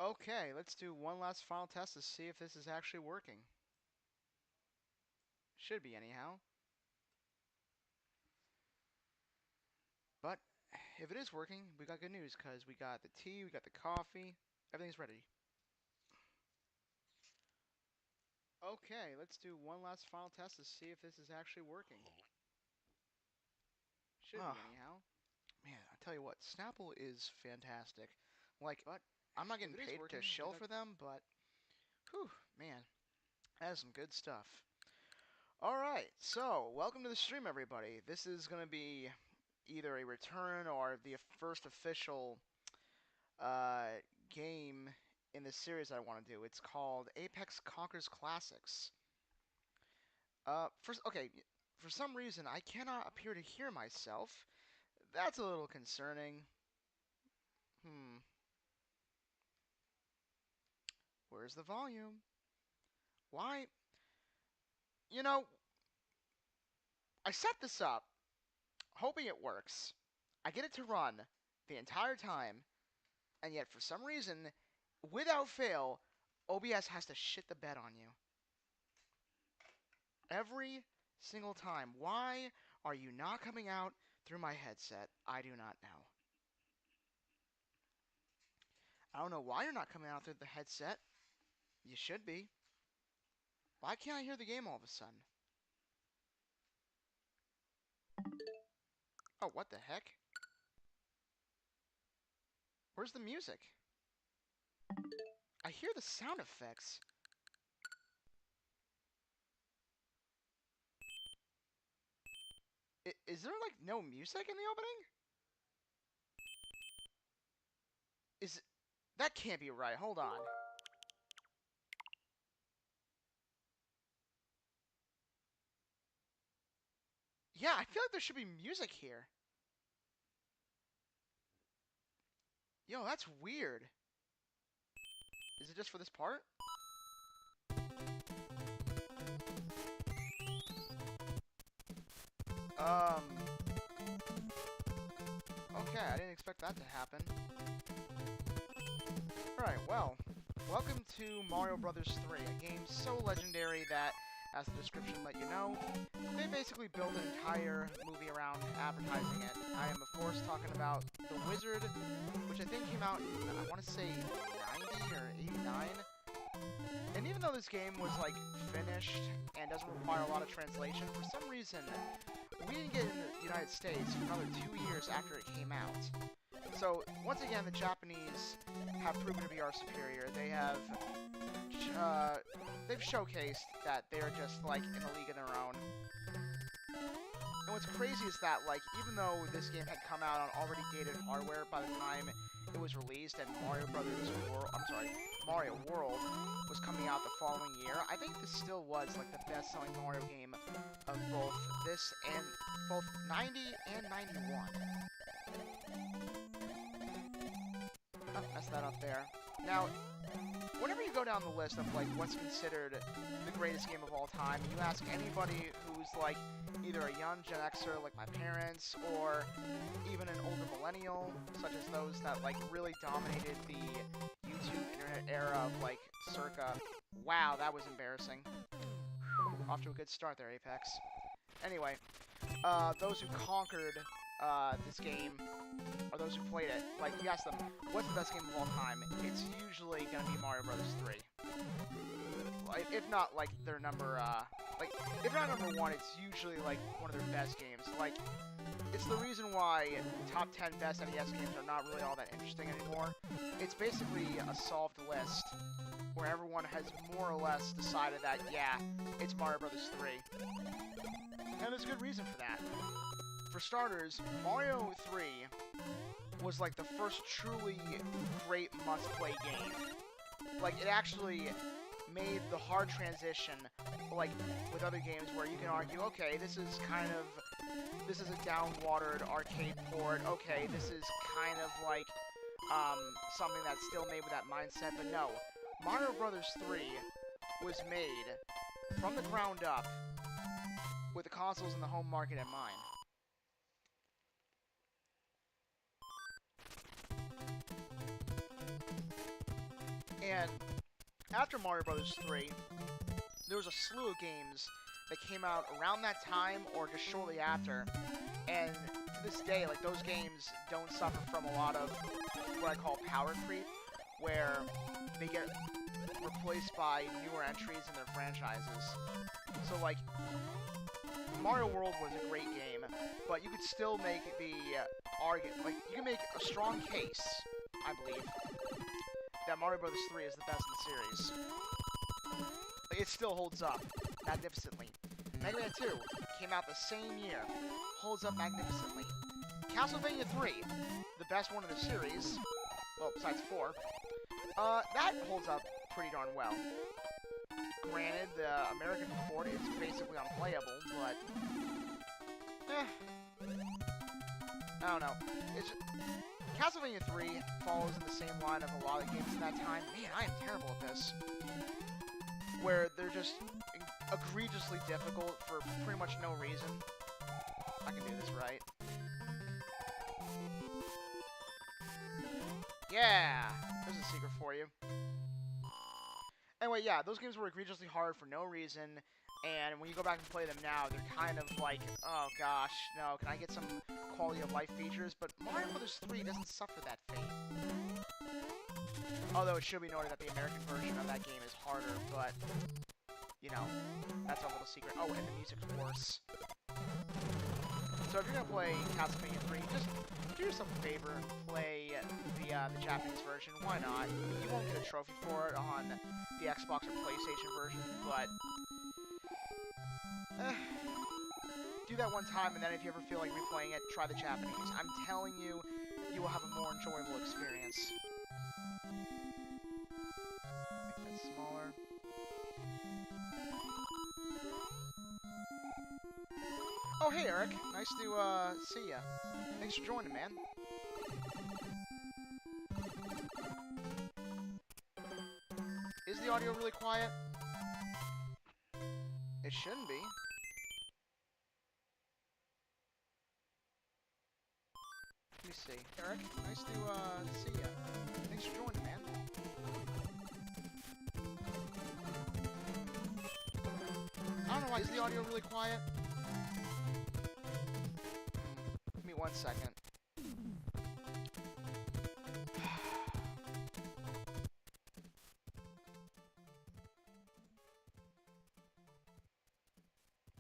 Okay, let's do one last final test to see if this is actually working. Should be, anyhow. But if it is working, we got good news because we got the tea, we got the coffee, everything's ready. Okay, let's do one last final test to see if this is actually working. Should be, anyhow. Man, I tell you what, Snapple is fantastic. Like, But I'm not if getting it is paid to working, we shill got for them, but, whew, man, that is some good stuff. Alright, so, welcome to the stream, everybody. This is going to be either a return or the first official game in this series I want to do. It's called Apex Conquers Classics. For some reason, I cannot appear to hear myself. That's a little concerning. Where's the volume? Why? You know, I set this up hoping it works. I get it to run the entire time, and yet for some reason, without fail, OBS has to shit the bed on you. Every single time. Why are you not coming out through my headset? I do not know. I don't know why you're not coming out through the headset. You should be. Why can't I hear the game all of a sudden? Oh, what the heck? Where's the music? I hear the sound effects. Is there, like, no music in the opening? That can't be right. Hold on. Yeah, I feel like there should be music here. Yo, that's weird. Is it just for this part? Okay, I didn't expect that to happen. Alright, well, welcome to Mario Bros. 3, a game so legendary that, as the description let you know, they basically built an entire movie around advertising it. I am, of course, talking about The Wizard, which I think came out in, I want to say, 90 or 89. And even though this game was, like, finished and doesn't require a lot of translation, for some reason, we didn't get it in the United States for another 2 years after it came out. So, once again, the Japanese have proven to be our superior. They've showcased that they're just, like, in a league of their own. And what's crazy is that, like, even though this game had come out on already dated hardware by the time it was released and Mario World was coming out the following year, I think this still was, like, the best-selling Mario game of both 90 and 91. Oh, messed that up there. Now, whenever you go down the list of, like, what's considered the greatest game of all time, you ask anybody who's, like, either a young Gen Xer, like my parents, or even an older millennial, such as those that, like, really dominated the YouTube internet era of, like, circa... Wow, that was embarrassing. Off to a good start there, Apex. Anyway, those who conquered this game, or those who played it, like, you ask them, what's the best game of all time? It's usually gonna be Mario Bros. 3. Like, if not, like, their number, if not number one, it's usually, like, one of their best games. Like, it's the reason why top 10 best NES games are not really all that interesting anymore. It's basically a solved list where everyone has more or less decided that, yeah, it's Mario Bros. 3. And there's a good reason for that. For starters, Mario 3 was, like, the first truly great must-play game. Like, it actually made the hard transition, like, with other games where you can argue, okay, this is a down-watered arcade port, okay, this is kind of like, something that's still made with that mindset, but no. Mario Bros. 3 was made from the ground up with the consoles and the home market in mind. And after Mario Bros. 3, there was a slew of games that came out around that time or just shortly after. And to this day, like, those games don't suffer from a lot of what I call power creep, where they get replaced by newer entries in their franchises. So, like, Mario World was a great game, but you could still make the argument, like, you can make a strong case, I believe, that Mario Bros. 3 is the best in the series. It still holds up magnificently. Mega Man 2 came out the same year, holds up magnificently. Castlevania 3, the best one in the series, well, besides 4, that holds up pretty darn well. Granted, the American port is basically unplayable, but I don't know. Castlevania 3 follows in the same line of a lot of games in that time. Man, I am terrible at this. Where they're just egregiously difficult for pretty much no reason. I can do this right. Yeah! There's a secret for you. Anyway, yeah, those games were egregiously hard for no reason, and when you go back and play them now, they're kind of like, oh gosh, no, can I get some quality of life features? But Mario Bros. 3 doesn't suffer that fate. Although it should be noted that the American version of that game is harder, but, you know, that's a little secret. Oh, and the music's worse. So if you're gonna play Castlevania 3, just do yourself a favor and play the Japanese version. Why not? You won't get a trophy for it on the Xbox or PlayStation version, but do that one time, and then if you ever feel like replaying it, try the Japanese. I'm telling you, you will have a more enjoyable experience. Make that smaller. Oh, hey, Eric. Nice to, see ya. Thanks for joining, man. Is the audio really quiet? It shouldn't be. Let me see. Eric, nice to, see ya. Thanks for joining, man. I don't know why. Is the audio really quiet? Give me 1 second.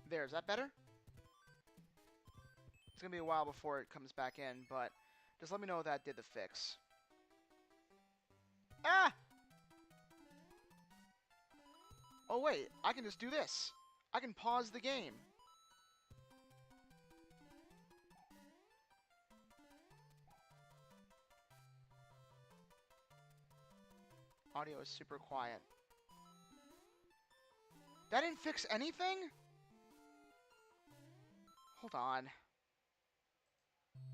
There, is that better? It's gonna be a while before it comes back in, but just let me know if that did the fix. Ah! Oh wait, I can just do this. I can pause the game. Audio is super quiet. That didn't fix anything? Hold on.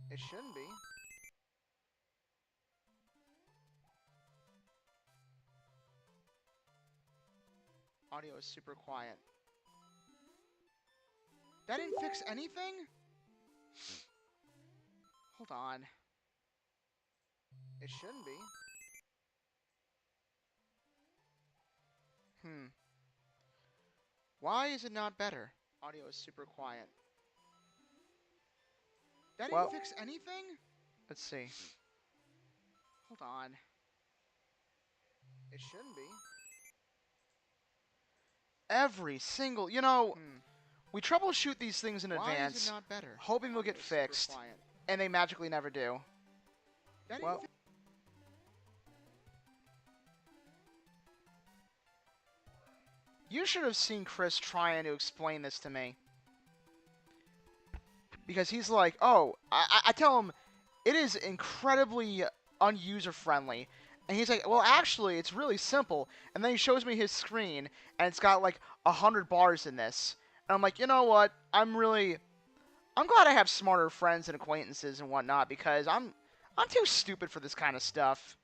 It shouldn't be. Audio is super quiet. That didn't fix anything? Hold on. It shouldn't be. Why is it not better? Audio is super quiet. That didn't fix anything? Let's see. Hold on. It shouldn't be. Every single, you know, we troubleshoot these things in advance, why is it not better? Hoping they'll get fixed, and they magically never do. Well, you should have seen Chris trying to explain this to me. Because he's like, oh, I tell him, it is incredibly unuser-friendly. And he's like, well, actually, it's really simple. And then he shows me his screen, and it's got like 100 bars in this. And I'm like, you know what? I'm glad I have smarter friends and acquaintances and whatnot, because I'm too stupid for this kind of stuff.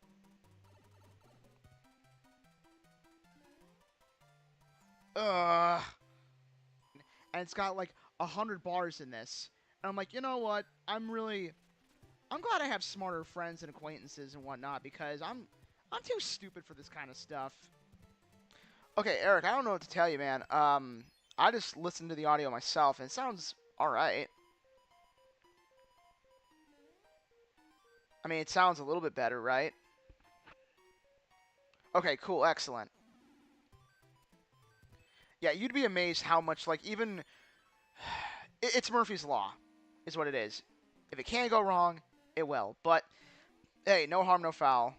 And it's got like 100 bars in this. And I'm like, you know what? I'm glad I have smarter friends and acquaintances and whatnot, because I'm I'm too stupid for this kind of stuff. Okay, Eric, I don't know what to tell you, man. I just listened to the audio myself, and it sounds alright. I mean, it sounds a little bit better, right? Okay, cool, excellent. Yeah, you'd be amazed how much, like, even... It's Murphy's Law, is what it is. If it can go wrong, it will. But, hey, no harm, no foul.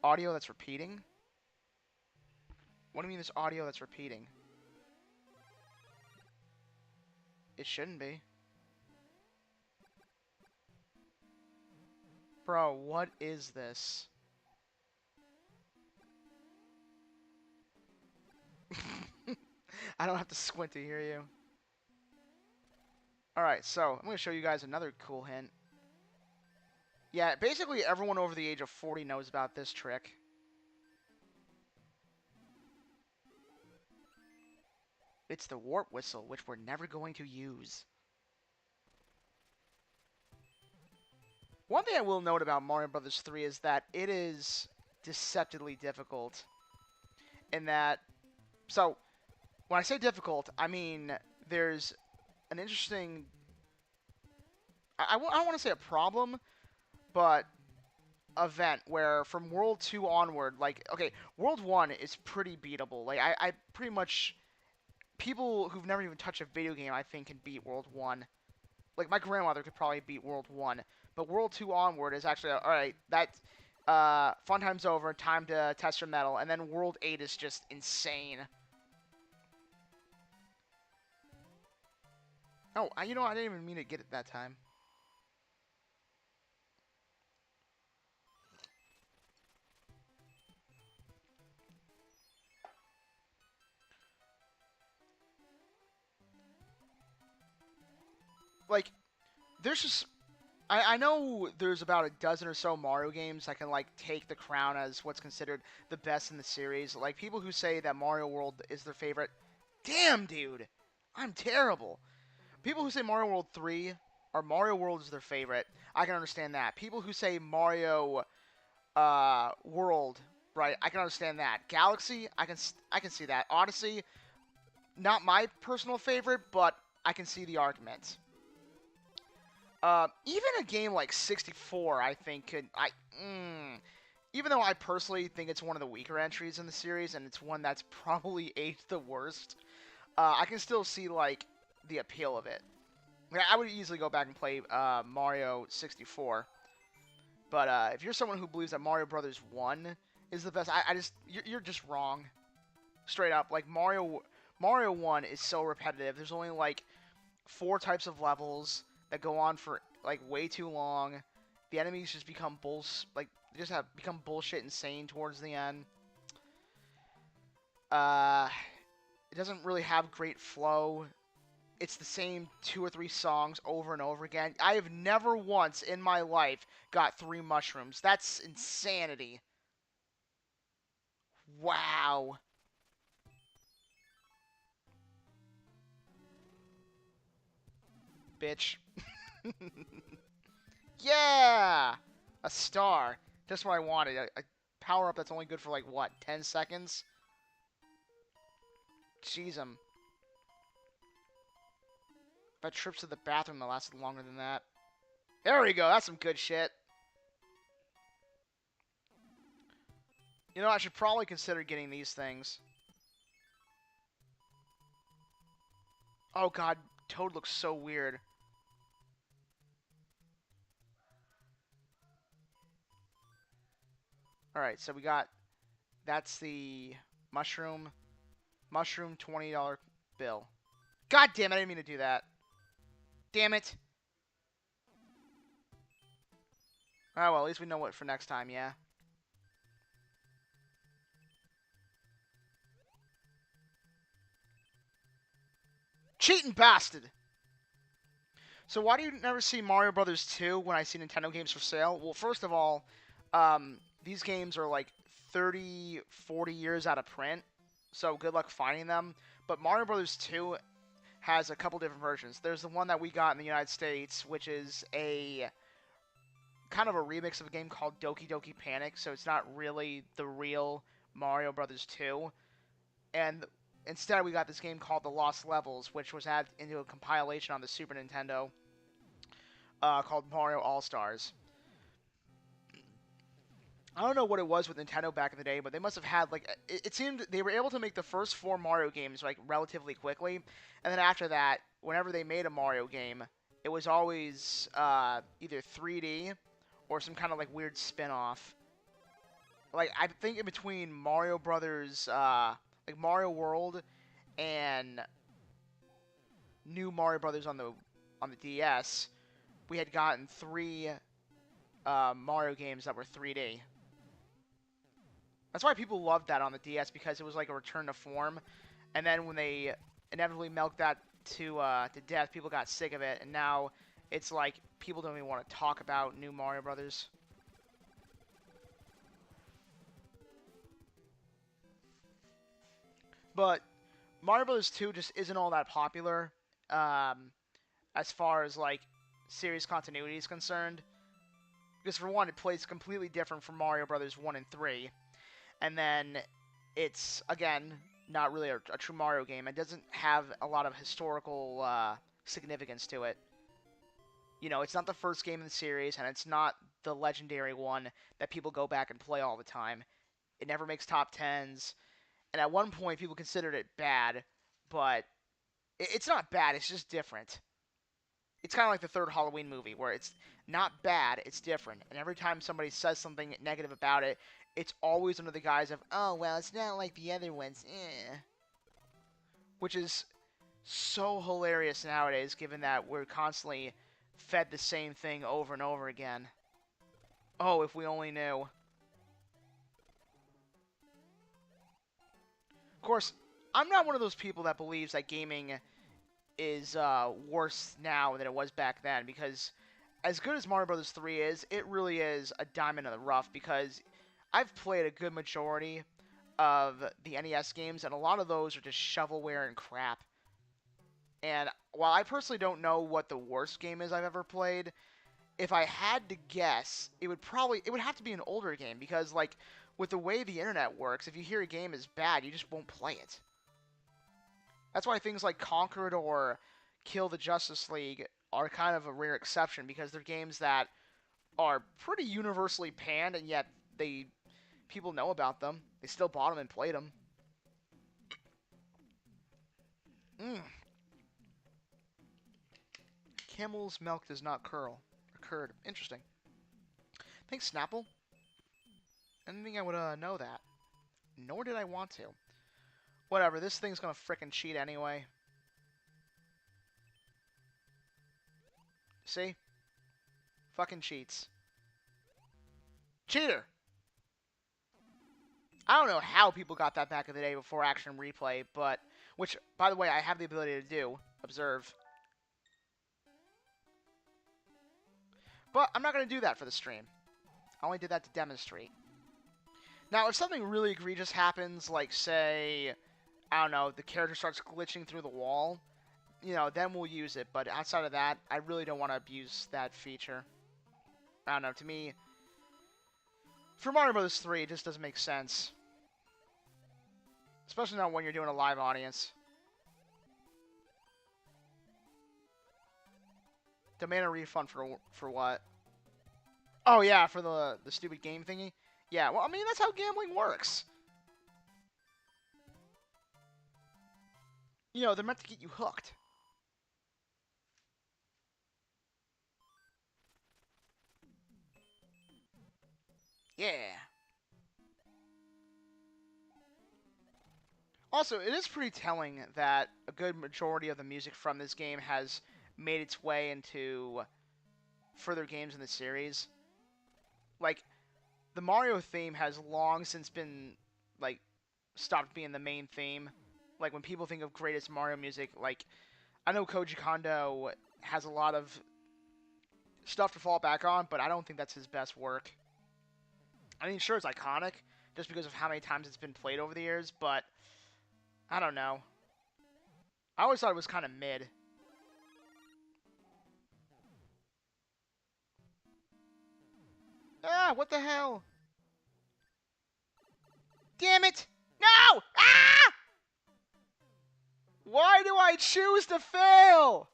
Audio that's repeating? What do you mean there's audio that's repeating? It shouldn't be. Bro, what is this? I don't have to squint to hear you. Alright, so I'm going to show you guys another cool hint. Yeah, basically everyone over the age of 40 knows about this trick. It's the warp whistle, which we're never going to use. One thing I will note about Mario Bros. 3 is that it is deceptively difficult. In that, so, when I say difficult, I mean there's an interesting... I don't want to say a problem, but event where from World 2 onward, like, okay, World 1 is pretty beatable. Like, I pretty much... People who've never even touched a video game, I think, can beat World 1. Like, my grandmother could probably beat World 1. But World 2 onward is actually, alright, that, fun time's over, time to test your metal. And then World 8 is just insane. Oh, you know, I didn't even mean to get it that time. Like, there's just... I know there's about a dozen or so Mario games that can, like, take the crown as what's considered the best in the series. Like, people who say that Mario World is their favorite... Damn, dude! I'm terrible. People who say Mario World 3 or Mario World is their favorite, I can understand that. People who say Mario World, right, I can understand that. Galaxy, I can see that. Odyssey, not my personal favorite, but I can see the argument. Even a game like 64, I think, could... even though I personally think it's one of the weaker entries in the series, and it's one that's probably aged the worst, I can still see, like, the appeal of it. Like, I would easily go back and play Mario 64. But if you're someone who believes that Mario Brothers 1 is the best, you're just wrong. Straight up. Like, Mario 1 is so repetitive. There's only, like, 4 types of levels that go on for, like, way too long. The enemies just become become bullshit insane towards the end. It doesn't really have great flow. It's the same 2 or 3 songs over and over again. I have never once in my life got 3 mushrooms. That's insanity. Wow. Bitch. Yeah! A star. Just what I wanted. A power-up that's only good for, like, what, 10 seconds? Jeez, If I trips to the bathroom, that lasted longer than that. There we go. That's some good shit. You know, I should probably consider getting these things. Oh, God. Toad looks so weird. Alright, so we got... That's the mushroom. Mushroom $20 bill. God damn it, I didn't mean to do that. Damn it. Oh, well, at least we know what for next time, yeah. Cheating bastard! So why do you never see Mario Brothers 2 when I see Nintendo games for sale? Well, first of all, these games are like 30, 40 years out of print, so good luck finding them. But Mario Brothers 2 has a couple different versions. There's the one that we got in the United States, which is a kind of a remix of a game called Doki Doki Panic, so it's not really the real Mario Brothers 2. And instead, we got this game called The Lost Levels, which was added into a compilation on the Super Nintendo called Mario All Stars. I don't know what it was with Nintendo back in the day, but they must have had like it seemed they were able to make the first four Mario games like relatively quickly, and then after that, whenever they made a Mario game, it was always either 3D or some kind of like weird spin-off. Like I think in between Mario Brothers, like Mario World and New Mario Brothers on the DS, we had gotten three Mario games that were 3D. That's why people loved that on the DS, because it was like a return to form. And then when they inevitably milked that to death, people got sick of it, and now it's like people don't even want to talk about New Mario Brothers. But Mario Brothers 2 just isn't all that popular as far as like series continuity is concerned. Because for one, it plays completely different from Mario Brothers 1 and 3. And then it's, again, not really a true Mario game. It doesn't have a lot of historical significance to it. You know, it's not the first game in the series, and it's not the legendary one that people go back and play all the time. It never makes top 10s, and at one point people considered it bad, but it's not bad, it's just different. It's kind of like the third Halloween movie, where it's not bad, it's different. And every time somebody says something negative about it, it's always under the guise of, oh, well, it's not like the other ones, which is so hilarious nowadays, given that we're constantly fed the same thing over and over again. Oh, if we only knew. Of course, I'm not one of those people that believes that gaming is worse now than it was back then, because as good as Mario Bros. 3 is, it really is a diamond in the rough, because I've played a good majority of the NES games, and a lot of those are just shovelware and crap. And while I personally don't know what the worst game is I've ever played, if I had to guess, it would have to be an older game, because like with the way the internet works, if you hear a game is bad, you just won't play it. That's why things like Conquered or Kill the Justice League are kind of a rare exception, because they're games that are pretty universally panned, and yet people know about them. They still bought them and played them. Camel's milk does not curd. Interesting. Thanks, Snapple. I didn't think I would know that. Nor did I want to. Whatever, this thing's gonna frickin' cheat anyway. See? Fucking cheats. Cheater! I don't know how people got that back in the day before Action Replay, but... Which, by the way, I have the ability to do. Observe. But I'm not going to do that for the stream. I only did that to demonstrate. Now, if something really egregious happens, like, say... I don't know, the character starts glitching through the wall, you know, then we'll use it. But outside of that, I really don't want to abuse that feature. I don't know, to me... For Mario Bros. 3, it just doesn't make sense. Especially not when you're doing a live audience. Demand a refund for what? Oh yeah, for the stupid game thingy? Yeah, well, I mean, that's how gambling works. You know, they're meant to get you hooked. Yeah. Also, it is pretty telling that a good majority of the music from this game has made its way into further games in the series. Like, the Mario theme has long since been, like, stopped being the main theme. Like, when people think of greatest Mario music, like, I know Koji Kondo has a lot of stuff to fall back on, but I don't think that's his best work. I mean, sure, it's iconic, just because of how many times it's been played over the years, but I don't know. I always thought it was kind of mid. Ah, what the hell? Damn it! No! Ah! Why do I choose to fail?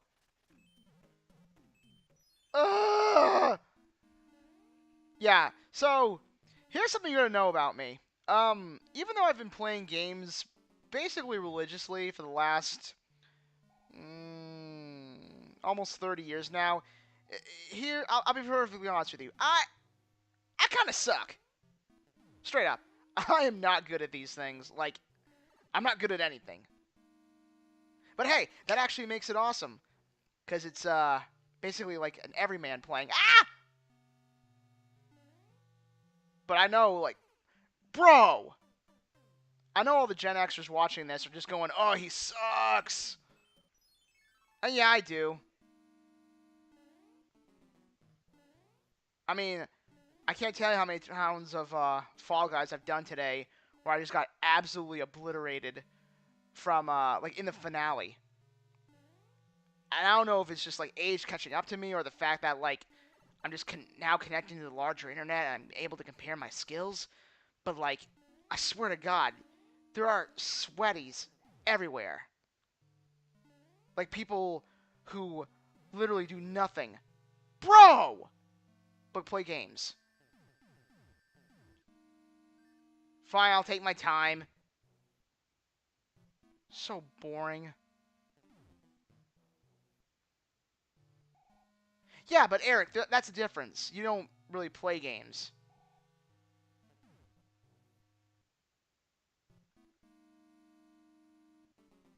Ugh! Yeah, so here's something you're gonna know about me. Even though I've been playing games basically religiously for the last almost 30 years now, here I'll be perfectly honest with you. I kind of suck. Straight up, I am not good at these things. Like, I'm not good at anything. But hey, that actually makes it awesome, because it's basically like an everyman playing. Ah! But I know, like, bro, I know all the Gen Xers watching this are just going, "Oh, he sucks." And yeah, I do. I mean, I can't tell you how many rounds of Fall Guys I've done today where I just got absolutely obliterated from, like, in the finale. And I don't know if it's just, like, age catching up to me or the fact that, like, I'm just now connecting to the larger internet and I'm able to compare my skills. But, like, I swear to God, there are sweaties everywhere. Like, people who literally do nothing. Bro! But play games. Fine, I'll take my time. So boring. Yeah, but Eric, that's the difference. You don't really play games.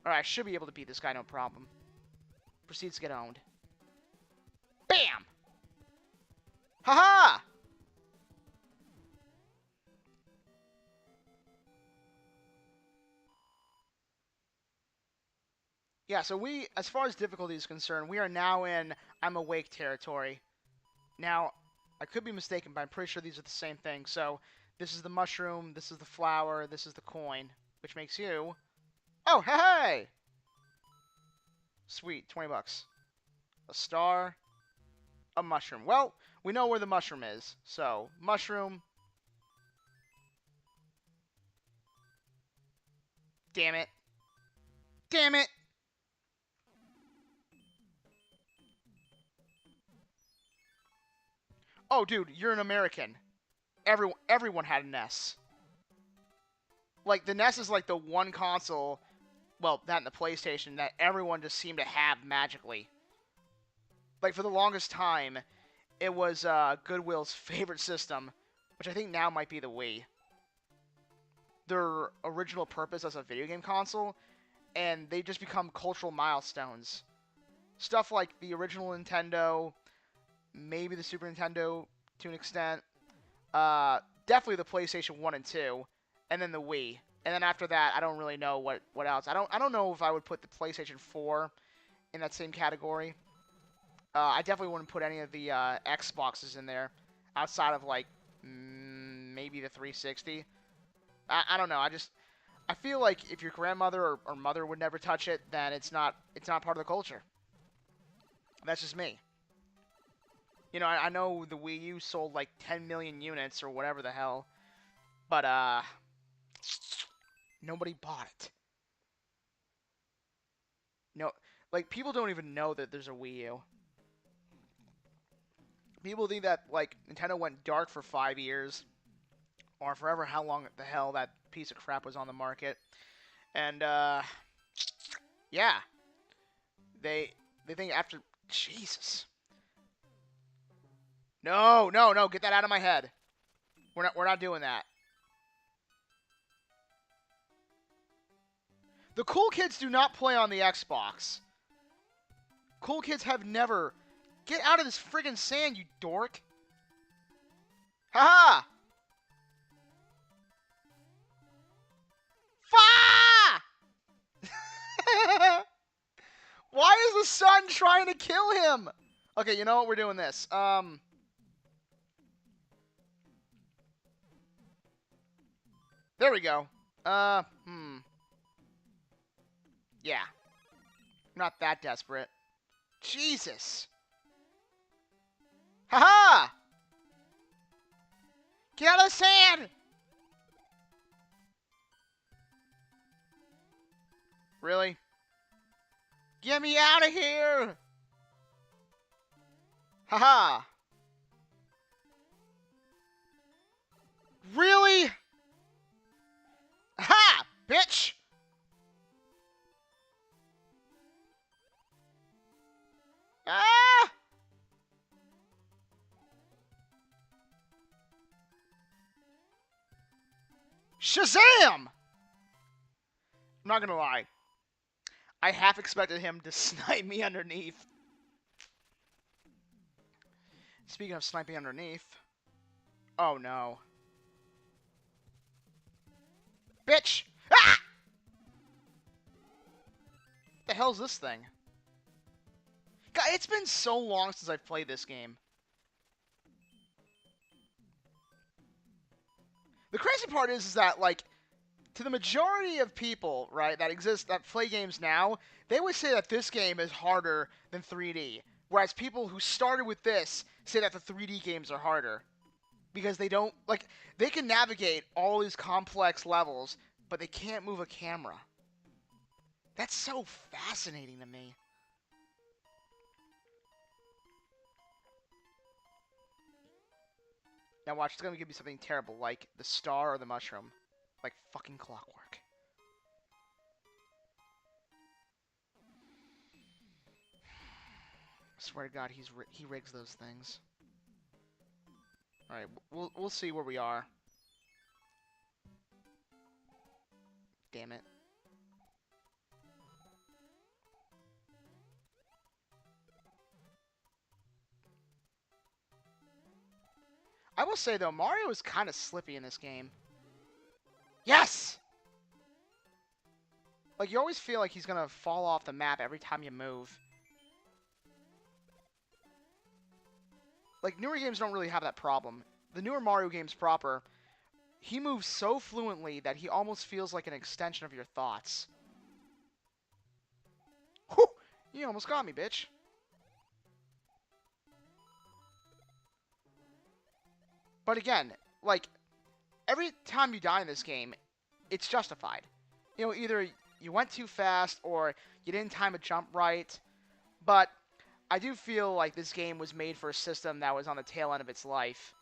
Alright, I should be able to beat this guy, no problem. Proceeds to get owned. Bam! Haha! Yeah, so as far as difficulty is concerned, we are now in I'm awake territory. Now, I could be mistaken, but I'm pretty sure these are the same thing. So, this is the mushroom, this is the flower, this is the coin, which makes you... Oh, hey! Sweet, 20 bucks. A star, a mushroom. Well, we know where the mushroom is. So, mushroom. Damn it. Damn it! Oh, dude, you're an American. Everyone had a NES. Like, the NES is like the one console, well, that and the PlayStation, that everyone just seemed to have magically. Like, for the longest time, it was Goodwill's favorite system, which I think now might be the Wii. Their original purpose as a video game console, and they just become cultural milestones. Stuff like the original Nintendo, maybe the Super Nintendo to an extent, definitely the PlayStation 1 and 2, and then the Wii. And then after that, I don't really know what else. I don't know if I would put the PlayStation 4 in that same category. I definitely wouldn't put any of the Xboxes in there, outside of, like, maybe the 360. I don't know. I feel like if your grandmother or mother would never touch it, then it's not part of the culture. That's just me. You know, I know the Wii U sold like 10 million units or whatever the hell, but nobody bought it. No, like, people don't even know that there's a Wii U. People think that, like, Nintendo went dark for 5 years, or forever how long the hell that piece of crap was on the market. And, yeah. They think after... Jesus. No, no, no, get that out of my head. We're not doing that. The cool kids do not play on the Xbox. Cool kids have never... Get out of this friggin' sand, you dork. Haha! Fa! Why is the sun trying to kill him? Okay, you know what? We're doing this. There we go. Yeah. I'm not that desperate. Jesus. Haha! Get out of the sand! Really? Get me out of here! Haha! Really? Ha! Bitch! Ah! Shazam! I'm not gonna lie. I half expected him to snipe me underneath. Speaking of sniping underneath. Oh no. Bitch! Ah! The hell's this thing? God, it's been so long since I've played this game. The crazy part is that, like, to the majority of people, right, that play games now, they would say that this game is harder than 3D. Whereas people who started with this say that the 3D games are harder. Because they don't, like, they can navigate all these complex levels, but they can't move a camera. That's so fascinating to me. Now watch, it's gonna give me something terrible, like the star or the mushroom. Like fucking clockwork. I swear to God, he rigs those things. Alright, we'll see where we are. Damn it. I will say, though, Mario is kind of slippy in this game. Yes! Like, you always feel like he's gonna fall off the map every time you move. Like, newer games don't really have that problem. The newer Mario games proper, he moves so fluently that he almost feels like an extension of your thoughts. Whew! You almost got me, bitch. But again, like, every time you die in this game, it's justified. You know, either you went too fast or you didn't time a jump right. But I do feel like this game was made for a system that was on the tail end of its life.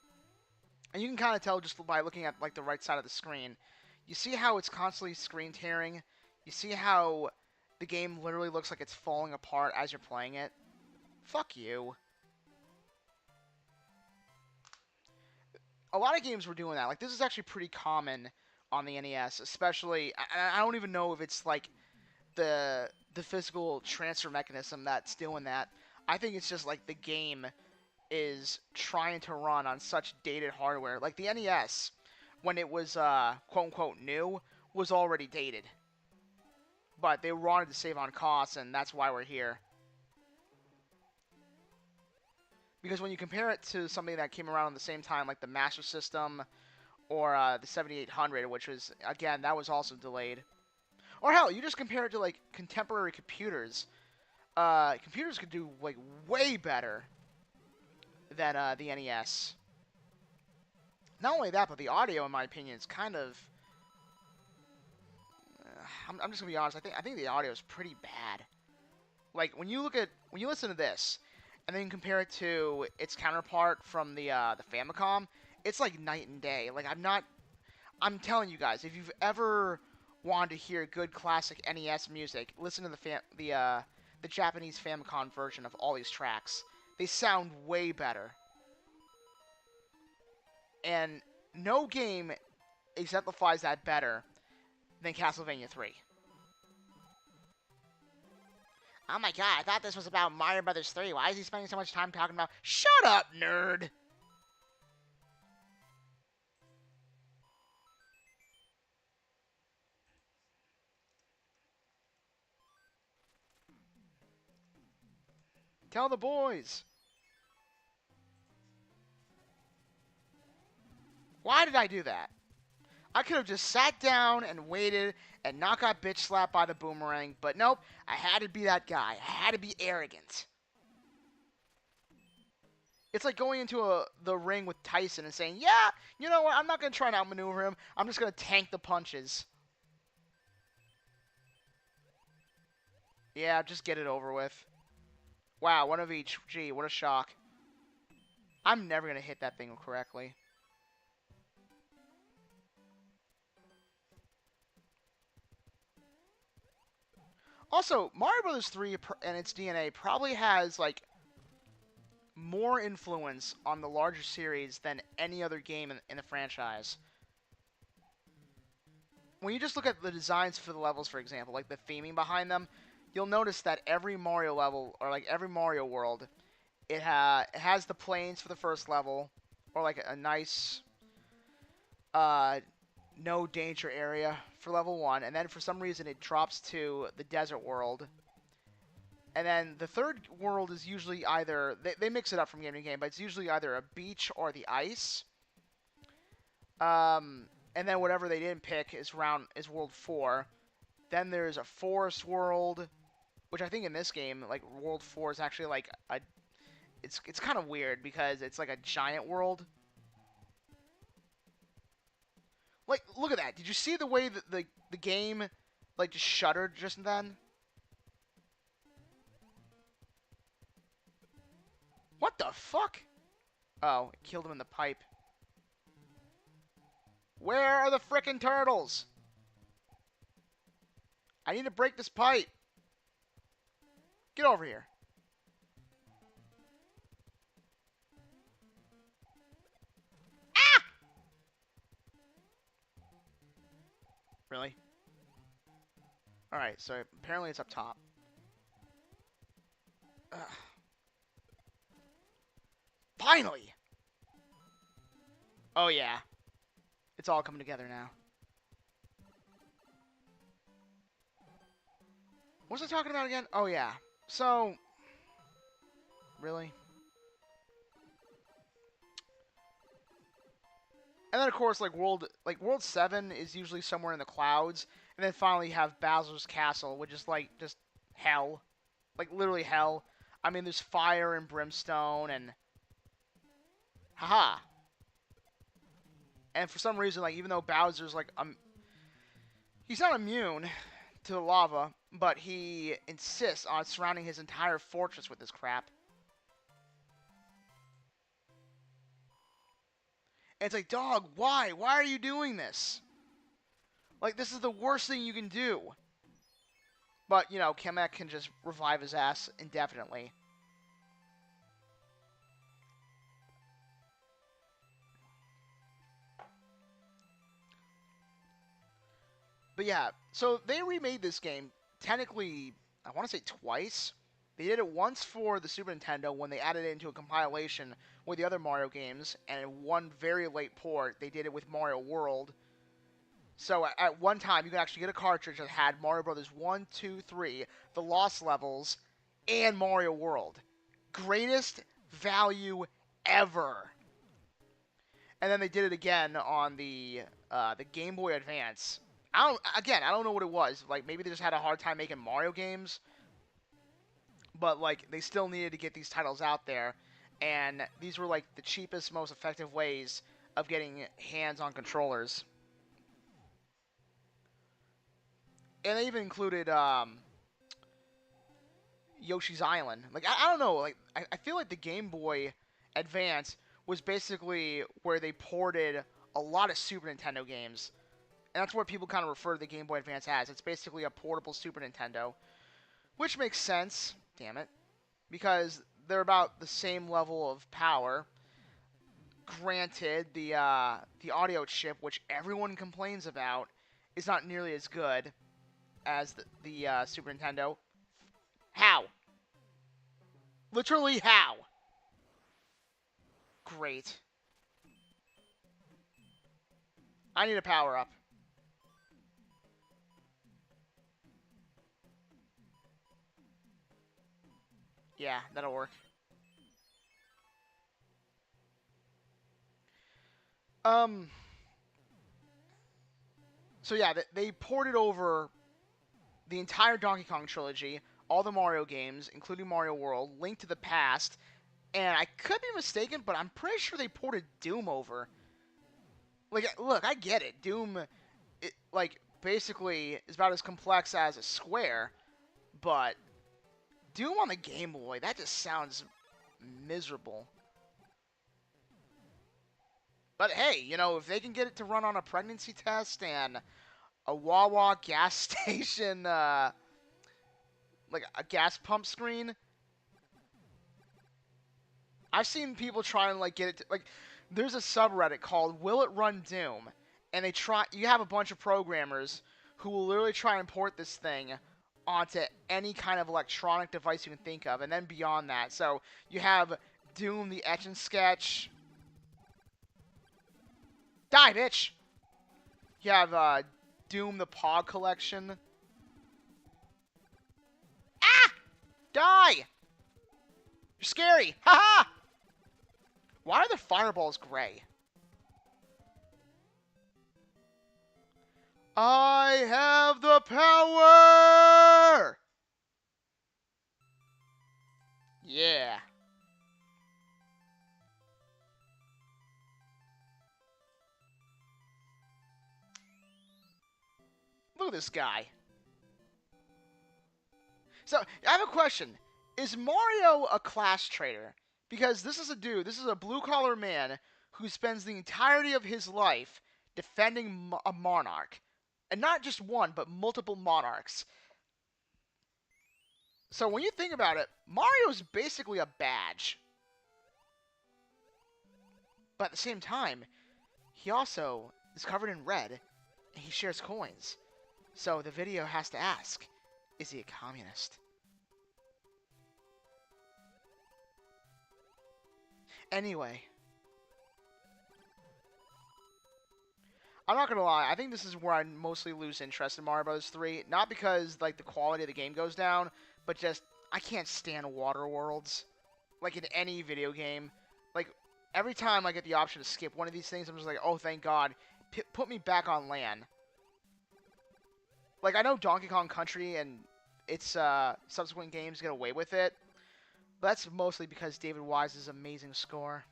And you can kind of tell just by looking at, like, the right side of the screen. You see how it's constantly screen tearing? You see how the game literally looks like it's falling apart as you're playing it? Fuck you. A lot of games were doing that. Like, this is actually pretty common on the NES, especially. I don't even know if it's like the physical transfer mechanism that's doing that. I think it's just like the game is trying to run on such dated hardware. Like the NES, when it was quote unquote new, was already dated. But they wanted to save on costs, and that's why we're here. Because when you compare it to something that came around at the same time, like the Master System or the 7800, which was, again, that was also delayed. Or hell, you just compare it to, like, contemporary computers. Computers could do, like, way better than the NES. Not only that, but the audio, in my opinion, is kind of... I'm just gonna be honest. I think the audio is pretty bad. Like, when you listen to this, and then compare it to its counterpart from the Famicom, it's like night and day. Like, I'm telling you guys, if you've ever wanted to hear good classic NES music, listen to the Japanese Famicom version of all these tracks. They sound way better. And no game exemplifies that better than Castlevania 3. Oh my god, I thought this was about Mario Brothers 3. Why is he spending so much time talking about... Shut up, nerd! Tell the boys! Why did I do that? I could have just sat down and waited and not got bitch slapped by the boomerang, but nope, I had to be that guy. I had to be arrogant. It's like going into the ring with Tyson and saying, yeah, you know what, I'm not going to try and outmaneuver him. I'm just going to tank the punches. Yeah, just get it over with. Wow, one of each. Gee, what a shock. I'm never going to hit that thing correctly. Also, Mario Bros. 3 and its DNA probably has, like, more influence on the larger series than any other game in the franchise. When you just look at the designs for the levels, for example, like the theming behind them, you'll notice that every Mario level, or like every Mario world, it has the plains for the first level, or like a nice no danger area for level 1, and then for some reason it drops to the desert world. And then the third world is usually either, they mix it up from game to game, but it's usually either a beach or the ice. And then whatever they didn't pick is world 4. Then there's a forest world, which I think in this game, like, world 4 is actually like a, it's kind of weird because it's like a giant world. Like, look at that. Did you see the way that the game, like, just shuddered just then? What the fuck? Oh, it killed him in the pipe. Where are the frickin' turtles? I need to break this pipe. Get over here. Ah! Really? Alright, so apparently it's up top. Ugh. Finally! Oh yeah. It's all coming together now. What was I talking about again? Oh yeah. So, really? And then of course, like World 7 is usually somewhere in the clouds, and then finally you have Bowser's Castle, which is like just hell, like literally hell. I mean, there's fire and brimstone and haha. And for some reason, like even though Bowser's like he's not immune to the lava, but he insists on surrounding his entire fortress with this crap. And it's like, dog, why? Why are you doing this? Like, this is the worst thing you can do. But, you know, Kamek can just revive his ass indefinitely. But yeah, so they remade this game, technically, I want to say twice. They did it once for the Super Nintendo when they added it into a compilation with the other Mario games, and in one very late port, they did it with Mario World. So at one time, you could actually get a cartridge that had Mario Brothers 1, 2, 3, the Lost Levels, and Mario World. Greatest value ever. And then they did it again on the Game Boy Advance. I don't know what it was. Like, maybe they just had a hard time making Mario games. But, like, they still needed to get these titles out there. And these were, like, the cheapest, most effective ways of getting hands on controllers. And they even included Yoshi's Island. Like, I don't know. Like, I feel like the Game Boy Advance was basically where they ported a lot of Super Nintendo games. And that's what people kind of refer to the Game Boy Advance as. It's basically a portable Super Nintendo. Which makes sense, damn it. Because they're about the same level of power. Granted, the audio chip, which everyone complains about, is not nearly as good as the Super Nintendo. How? Literally how? Great. I need a power up. Yeah, that'll work. So yeah, they ported over the entire Donkey Kong trilogy, all the Mario games, including Mario World, Link to the Past, And I could be mistaken, but I'm pretty sure they ported Doom over. Like, look, I get it. Doom, like, basically is about as complex as a square, but Doom on the Game Boy, that just sounds miserable. But hey, you know, if they can get it to run on a pregnancy test and a Wawa gas station, like a gas pump screen, I've seen people try and like get it to, like, there's a subreddit called Will It Run Doom, and you have a bunch of programmers who will literally try and port this thing onto any kind of electronic device you can think of, and then beyond that. So you have Doom the Etch and Sketch. Die, bitch! You have Doom the Pog Collection. Ah! Die! You're scary! Haha! Why are the fireballs gray? I have the power! Yeah. Look at this guy. So, I have a question. Is Mario a class traitor? Because this is a blue-collar man who spends the entirety of his life defending a monarch. And not just one, but multiple monarchs. So when you think about it, Mario's basically a badge. But at the same time, he also is covered in red, and he shares coins. So the video has to ask, is he a communist? Anyway, I'm not gonna lie, I think this is where I mostly lose interest in Mario Bros. 3. Not because, like, the quality of the game goes down, but just, I can't stand water worlds. Like, in any video game. Like, every time I get the option to skip one of these things, I'm just like, oh, thank God, put me back on land. Like, I know Donkey Kong Country and its subsequent games get away with it, but that's mostly because David Wise's amazing score.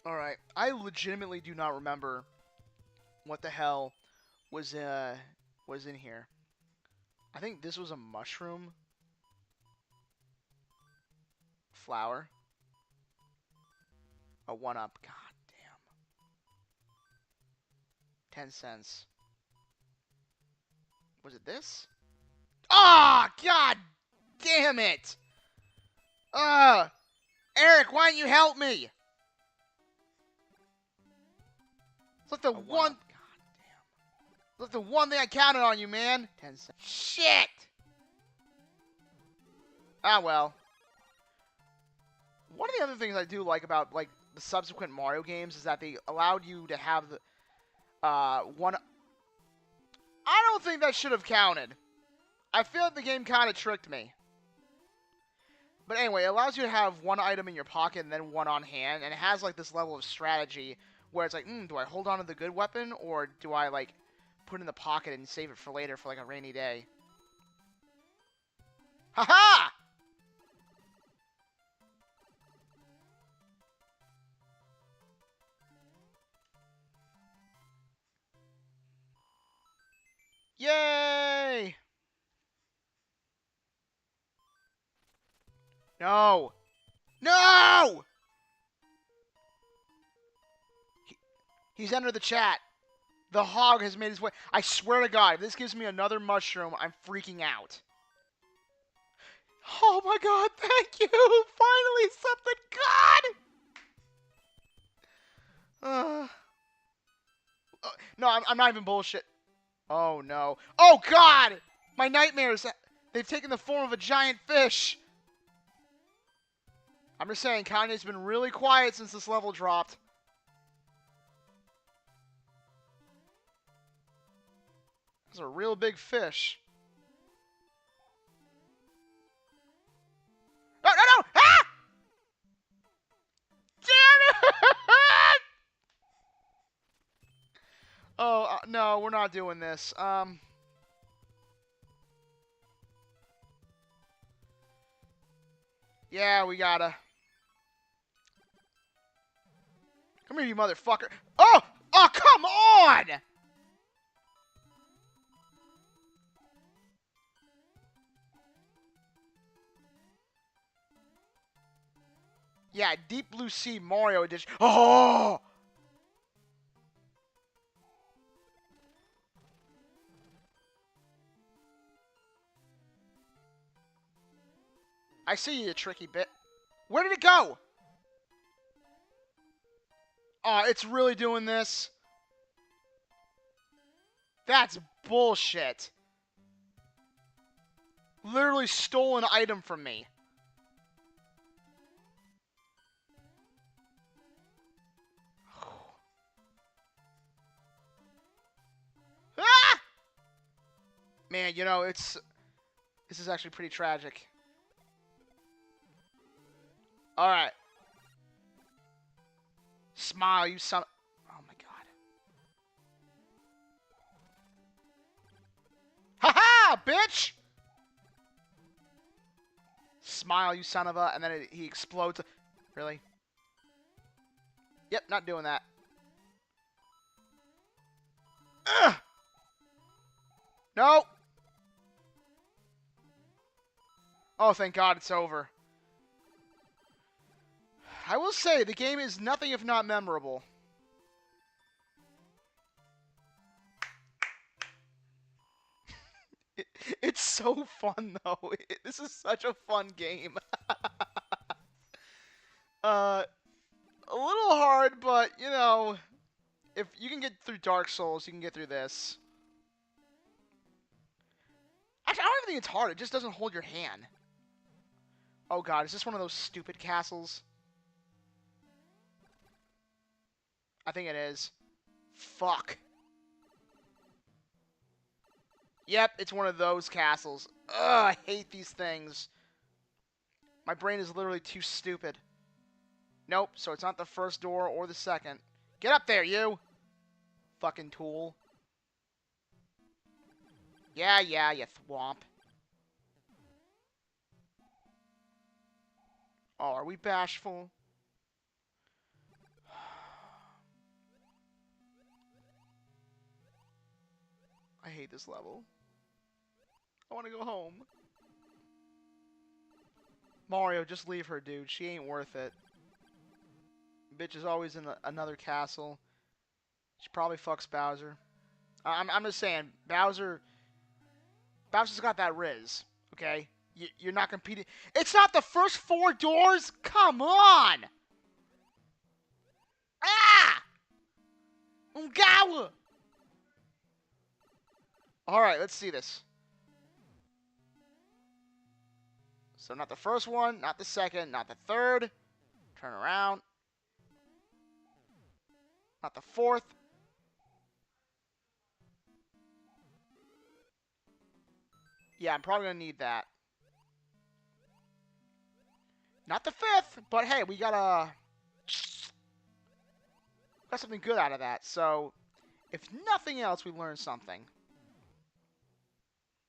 Alright, I legitimately do not remember what the hell was in here. I think this was a mushroom. Flower. A 1-up. God damn. 10 cents. Was it this? Ah! Oh, God damn it! Eric, why don't you help me? It's like the one... God damn. It's like the one thing I counted on you, man. 10 cents. Shit! Ah, well. One of the other things I do like about, like, the subsequent Mario games is that they allowed you to have the, one... I don't think that should have counted. I feel like the game kind of tricked me. But anyway, it allows you to have one item in your pocket and then one on hand, and it has, like, this level of strategy where it's like, do I hold on to the good weapon, or do I, like, put it in the pocket and save it for later for, like, a rainy day? Ha-ha! Yay! No! No! He's entered the chat. The hog has made his way. I swear to God, if this gives me another mushroom, I'm freaking out. Oh my God, thank you! Finally, something good! No, I'm not even bullshit. Oh no. Oh God! My nightmares! They've taken the form of a giant fish! I'm just saying, Kanye's been really quiet since this level dropped. That's a real big fish. No, no, no! Ah! Damn it! Oh, no, we're not doing this. Yeah, we gotta. Come here, you motherfucker. Oh! Oh, come on! Yeah, Deep Blue Sea Mario Edition. Oh! I see you, tricky bit. Where did it go? Oh, it's really doing this? That's bullshit. Literally stole an item from me. Ah! Man, you know, this is actually pretty tragic. Alright. Smile, you son. Oh my god. Ha-ha, bitch! Smile, you son of a. And then he explodes. Really? Yep, not doing that. Ugh! No! Oh, thank God it's over. I will say, the game is nothing if not memorable. It's so fun, though. This is such a fun game. A little hard, but, you know, if you can get through Dark Souls, you can get through this. Actually, I don't even think it's hard. It just doesn't hold your hand. Oh, God. Is this one of those stupid castles? I think it is. Fuck. Yep, it's one of those castles. Ugh, I hate these things. My brain is literally too stupid. Nope, so it's not the first door or the second. Get up there, you! Fucking tool. Yeah, you thwomp. Oh, are we bashful? I hate this level. I want to go home. Mario, just leave her, dude. She ain't worth it. Bitch is always in another castle. She probably fucks Bowser. I'm just saying, Bowser's got that Riz, okay? You're not competing. It's not the first 4 doors? Come on! Ah! Ungawa! Alright, let's see this. So not the first one, not the second, not the third. Turn around. Not the fourth. Yeah, I'm probably going to need that. Not the fifth, but hey, we got something good out of that. So, if nothing else, we learned something.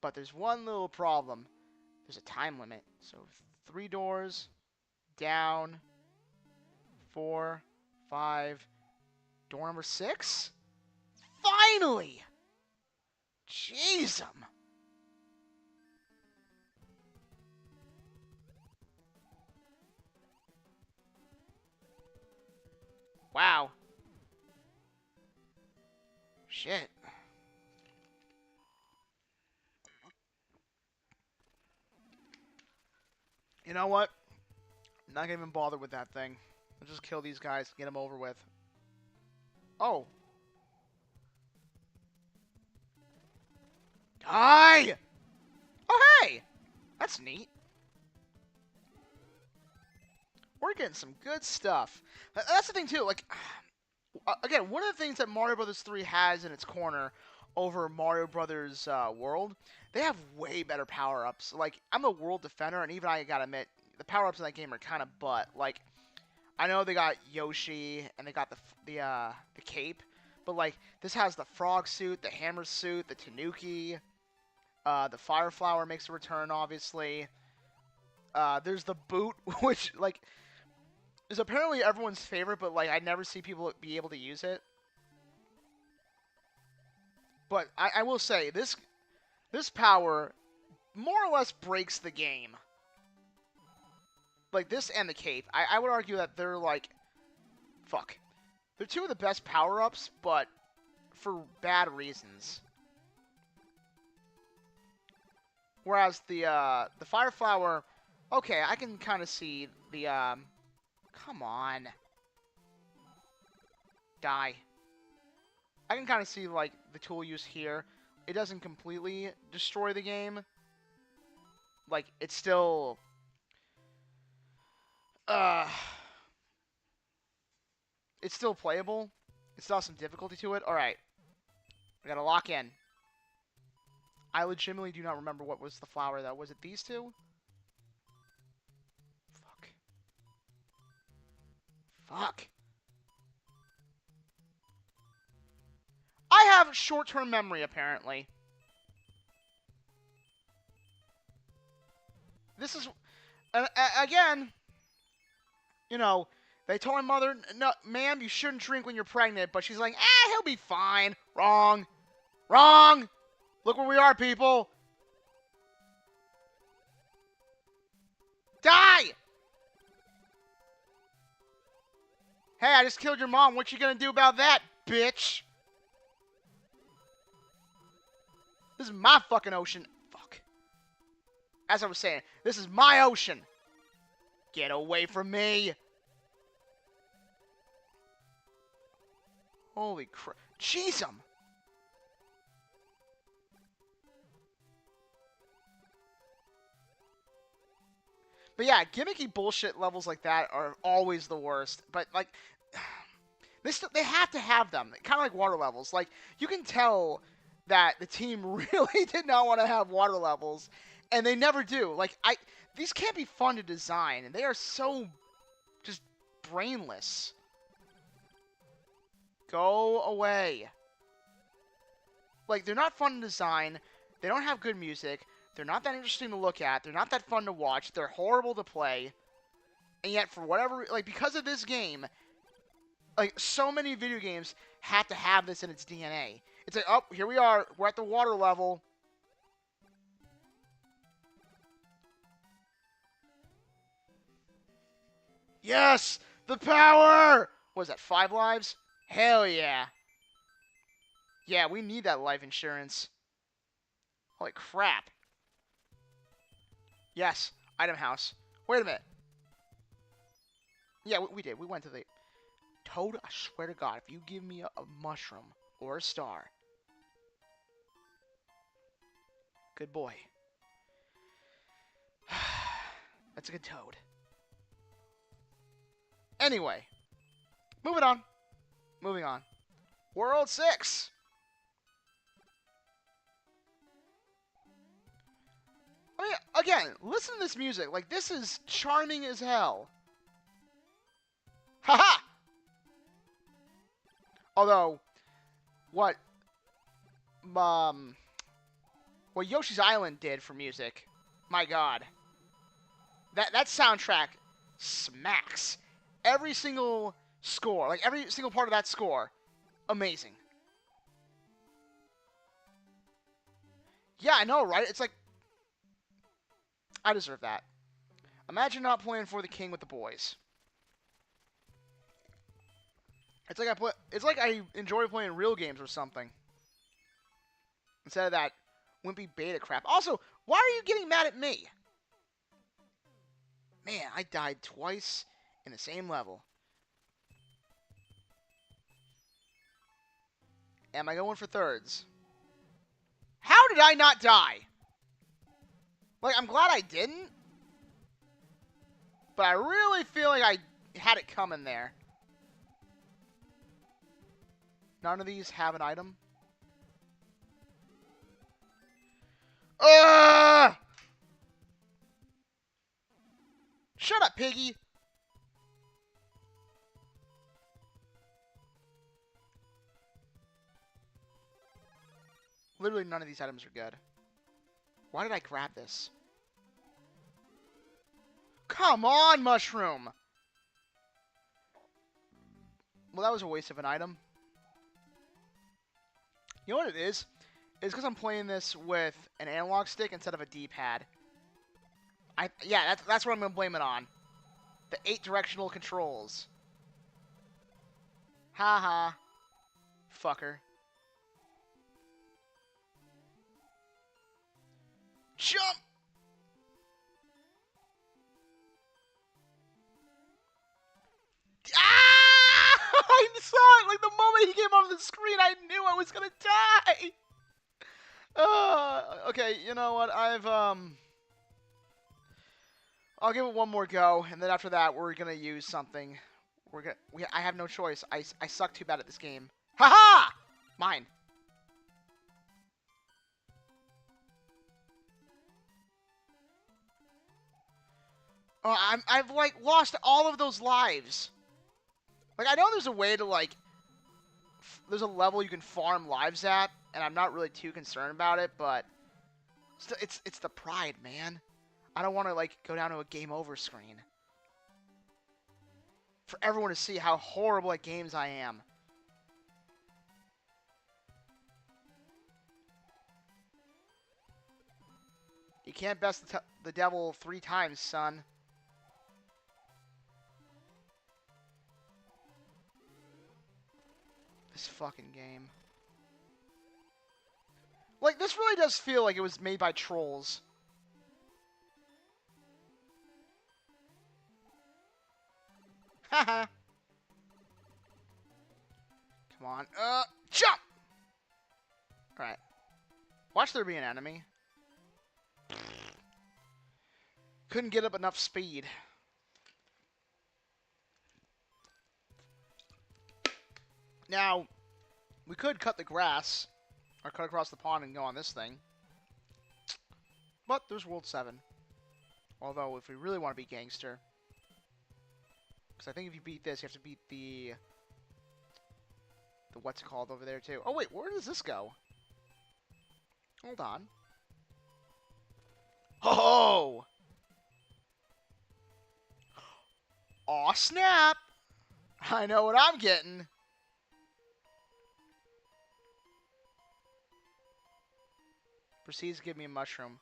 But there's one little problem. There's a time limit. So 3 doors, down, 4, 5, door number 6? Finally! Jeez, wow. Shit. You know what? I'm not gonna even bother with that thing. I'll just kill these guys and get them over with. Oh. Die! Oh, hey! That's neat. We're getting some good stuff. That's the thing, too. Like, again, one of the things that Mario Brothers 3 has in its corner over Mario Brothers World, they have way better power-ups. Like, I'm a world defender, and even I gotta admit, the power-ups in that game are kind of butt. Like, I know they got Yoshi, and they got the cape, but, like, this has the frog suit, the hammer suit, the Tanuki, the Fire Flower makes a return, obviously. There's the boot, which, like, is apparently everyone's favorite, but, like, I never see people be able to use it. But I will say, this power more or less breaks the game. Like, this and the cape. I would argue that they're, like, fuck. They're two of the best power-ups, but for bad reasons. Whereas the Fire Flower, okay, I can kind of see the, come on. Die. I can kind of see, like, the tool use here. It doesn't completely destroy the game. Like, it's still... it's still playable. It still has some difficulty to it. Alright. We gotta lock in. I legitimately do not remember what was the flower, though. Was it these two? Fuck. Fuck. I have short-term memory, apparently. This is... again... You know, they told my mother, no, ma'am, you shouldn't drink when you're pregnant. But she's like, he'll be fine. Wrong. Wrong. Look where we are, people. Die! Hey, I just killed your mom. What you gonna do about that, bitch? This is my fucking ocean. Fuck. As I was saying, this is my ocean. Get away from me. Holy crap. Jeez, But yeah, gimmicky bullshit levels like that are always the worst. But, like, they have to have them. Kind of like water levels. Like, you can tell that the team really did not want to have water levels. And they never do. Like, these can't be fun to design. And they are so just brainless. Go away. Like, they're not fun to design. They don't have good music. They're not that interesting to look at. They're not that fun to watch. They're horrible to play. And yet, for whatever... Like, because of this game, like, so many video games have to have this in its DNA. It's like, oh, here we are. We're at the water level. Yes! The power! What is that, 5 lives? Hell yeah. Yeah, we need that life insurance. Holy crap. Yes, item house. Wait a minute. Yeah, we did. We went to the... Toad, I swear to God, if you give me a mushroom or a star. Good boy. That's a good Toad. Anyway. Moving on. Moving on. World 6. I mean, again, listen to this music. Like, this is charming as hell. Haha! Although, what Yoshi's Island did for music, my God. That soundtrack smacks. Every single score, like every single part of that score, amazing. Yeah, I know, right? It's like, I deserve that. Imagine not playing for the king with the boys. It's like I enjoy playing real games or something. Instead of that wimpy beta crap. Also, why are you getting mad at me? Man, I died twice in the same level. Am I going for thirds? How did I not die? Like, I'm glad I didn't. But I really feel like I had it coming there. None of these have an item. Shut up, piggy! Literally none of these items are good. Why did I grab this? Come on, mushroom! Well, that was a waste of an item. You know what it is? It's because I'm playing this with an analog stick instead of a D-pad. Yeah, that's what I'm going to blame it on. The 8 directional controls. Haha. Fucker. Jump! Ah! I saw it! Like, the moment he came onto the screen, I knew I was gonna die! Okay, you know what? I'll give it one more go, and then after that, we're gonna use something. I have no choice. I suck too bad at this game. Haha! Mine. Oh, I've like lost all of those lives. Like, I know there's a way to like, there's a level you can farm lives at, and I'm not really too concerned about it, but it's the pride, man. I don't want to like go down to a game over screen for everyone to see how horrible at games I am. You can't best the devil 3 times, son. This fucking game. Like, this really does feel like it was made by trolls. Haha. Come on. Jump! Alright. Watch there be an enemy. Couldn't get up enough speed. Now, we could cut the grass, or cut across the pond and go on this thing. But there's World 7. Although, if we really want to be gangster, because I think if you beat this, you have to beat the what's it called over there too. Oh wait, where does this go? Hold on. Oh! Aw, snap! I know what I'm getting. Proceeds to give me a mushroom.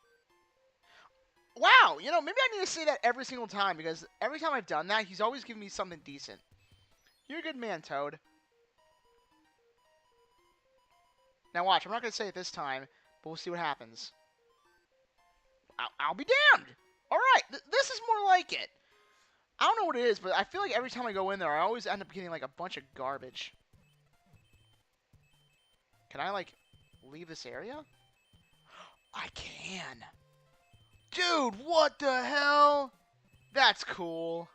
Wow, you know, maybe I need to say that every single time, because every time I've done that, he's always given me something decent. You're a good man, Toad. Now watch, I'm not going to say it this time, but we'll see what happens. I'll be damned! Alright, this is more like it. I don't know what it is, but I feel like every time I go in there, I always end up getting, like, a bunch of garbage. Can I, like, leave this area? I can. Dude, what the hell? That's cool.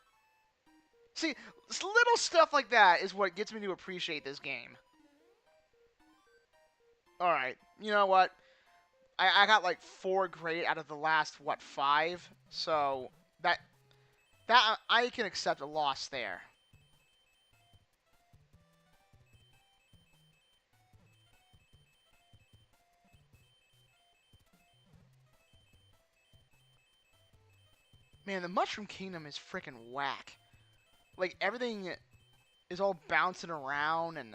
See, little stuff like that is what gets me to appreciate this game. Alright, you know what? I got like 4 great out of the last, what, 5? So, that I can accept a loss there. Man, the Mushroom Kingdom is freaking whack. Like, everything is all bouncing around and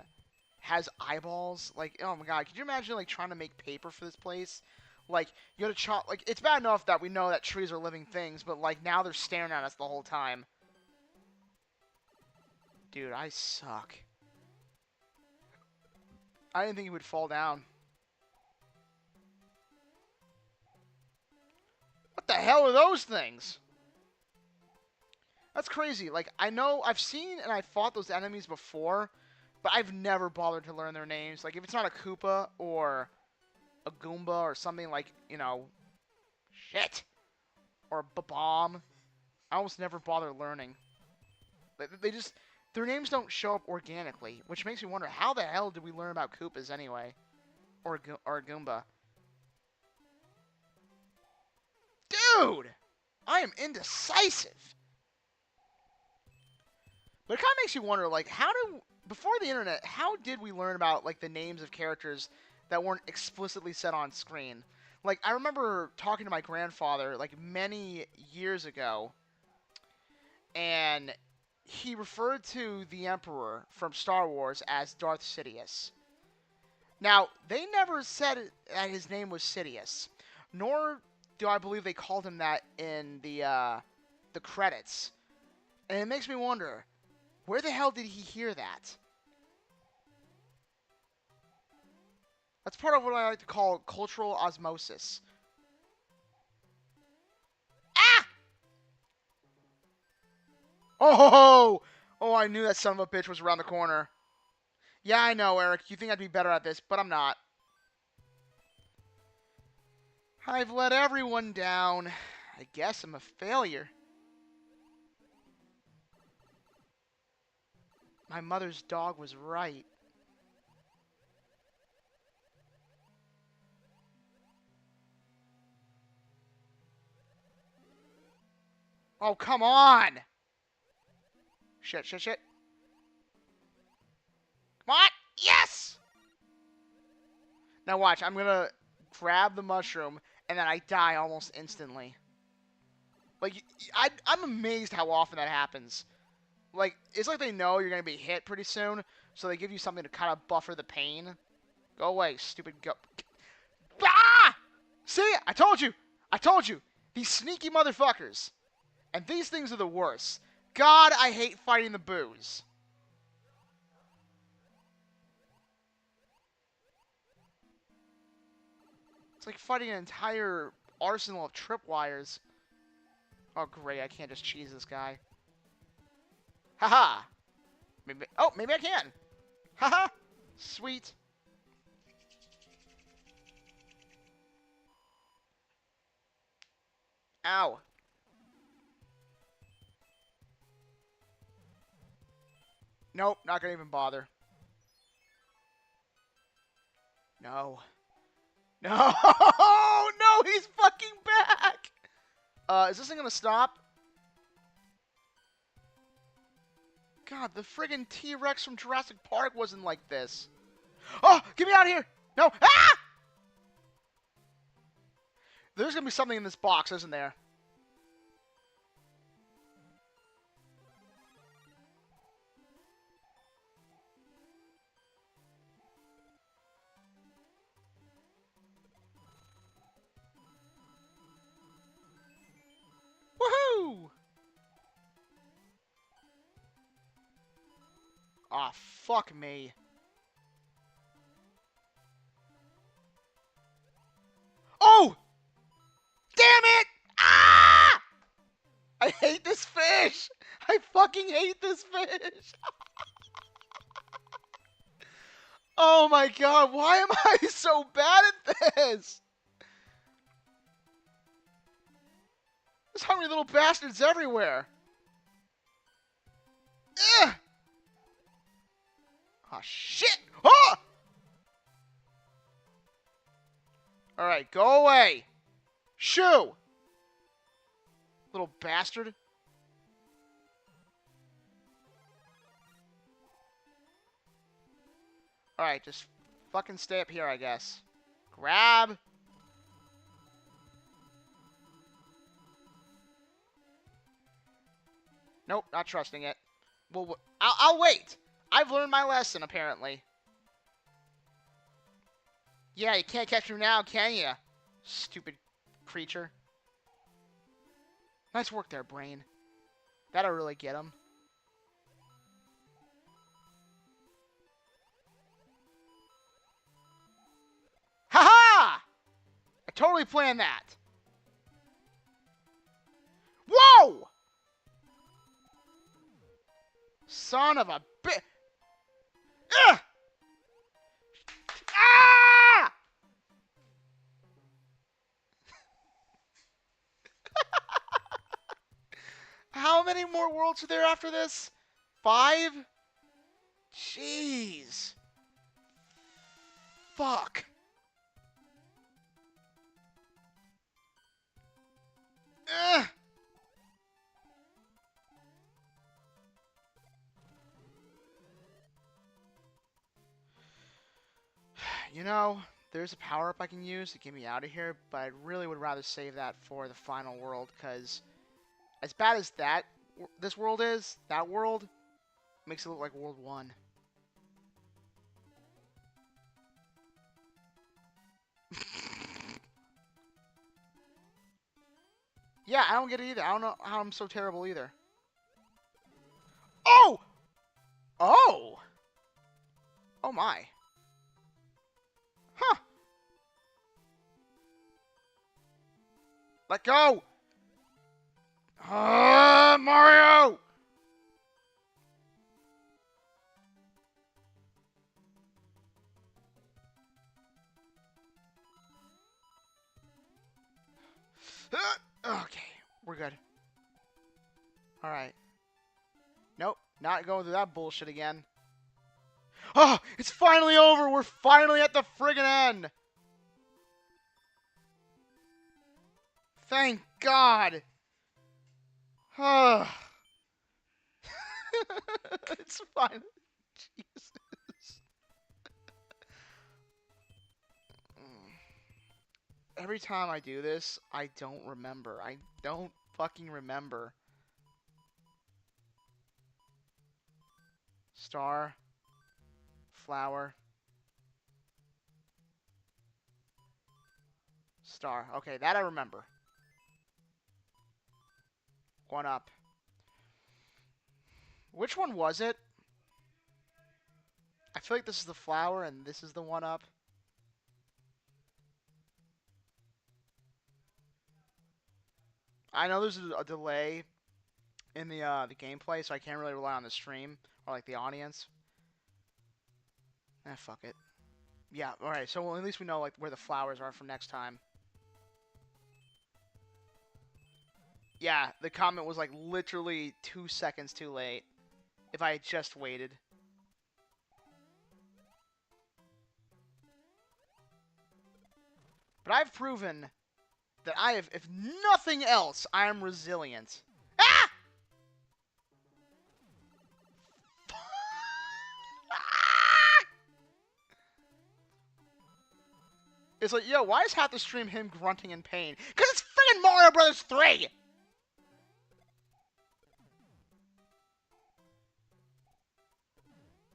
has eyeballs. Like, oh my god, could you imagine, like, trying to make paper for this place? Like, you gotta chop, like, it's bad enough that we know that trees are living things, but, like, now they're staring at us the whole time. Dude, I suck. I didn't think he would fall down. What the hell are those things? That's crazy. Like, I know I've seen and I fought those enemies before, but I've never bothered to learn their names. Like, if it's not a Koopa or a Goomba or something like, you know, shit, or a Bomb, I almost never bother learning. They just, their names don't show up organically, which makes me wonder, how the hell did we learn about Koopas anyway? Or a Goomba? Dude! I am indecisive! But it kind of makes you wonder, like, before the internet, how did we learn about, like, the names of characters that weren't explicitly said on screen? Like, I remember talking to my grandfather, like, many years ago, and he referred to the Emperor from Star Wars as Darth Sidious. Now, they never said that his name was Sidious, nor do I believe they called him that in the credits. And it makes me wonder, where the hell did he hear that? That's part of what I like to call cultural osmosis. Ah! Oh, oh, I knew that son of a bitch was around the corner. Yeah, I know, Eric. You think I'd be better at this, but I'm not. I've let everyone down. I guess I'm a failure. My mother's dog was right. Oh, come on! Shit, shit, shit. Come on! Yes! Now watch, I'm gonna grab the mushroom, and then I die almost instantly. Like, I'm amazed how often that happens. Like, it's like they know you're gonna be hit pretty soon, so they give you something to kind of buffer the pain. Go away, stupid go. Ah! See? I told you! I told you! These sneaky motherfuckers. And these things are the worst. God, I hate fighting the boos. It's like fighting an entire arsenal of tripwires. Oh, great. I can't just cheese this guy. Haha. Maybe. Oh, maybe I can. Haha. Sweet. Ow. Nope, not gonna even bother. No. No! No, he's fucking back! Is this thing gonna stop? God, the friggin' T-Rex from Jurassic Park wasn't like this. Oh, get me out of here! No! Ah! There's gonna be something in this box, isn't there? Woohoo! Aw, oh, fuck me. Oh! Damn it! Ah! I hate this fish! I fucking hate this fish! Oh my god, why am I so bad at this? There's hungry little bastards everywhere. Ugh! Oh, shit! Oh! Alright, go away. Shoo! Little bastard. Alright, just fucking stay up here, I guess. Grab. Nope, not trusting it. Well, I'll wait. I've learned my lesson, apparently. Yeah, you can't catch me now, can you? Stupid creature. Nice work there, brain. That'll really get him. Ha-ha! I totally planned that. Whoa! Son of a bitch. Ugh! Ah! How many more worlds are there after this? 5? Jeez. Fuck. Ugh. You know, there's a power-up I can use to get me out of here, but I really would rather save that for the final world, because as bad as that this world is. That world makes it look like World 1. Yeah, I don't get it either. I don't know how I'm so terrible either. Oh! Oh! Oh my. Huh. Let go! Mario! Okay, we're good. Alright. Nope, not going through that bullshit again. Oh, it's finally over! We're finally at the friggin' end! Thank God! It's fine. Jesus. Every time I do this, I don't remember. I don't fucking remember. Star. Flower. Star. Okay, that I remember. 1 up. Which one was it? I feel like this is the flower and this is the 1 up. I know there's a delay in the gameplay, so I can't really rely on the stream or like the audience. Fuck it. Yeah, alright, so at least we know like where the flowers are for next time. Yeah, the comment was like literally 2 seconds too late. If I had just waited. But I've proven that I have, if nothing else, I am resilient. Ah! It's like, yo, why is half the stream him grunting in pain? Because it's friggin' Mario Brothers 3!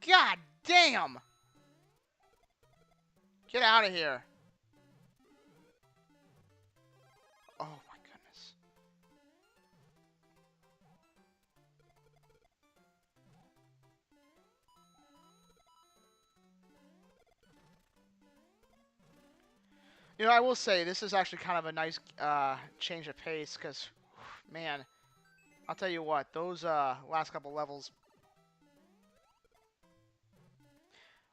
God damn! Get out of here. Oh my goodness. You know, I will say, this is actually kind of a nice change of pace, because, man, I'll tell you what, those last couple levels...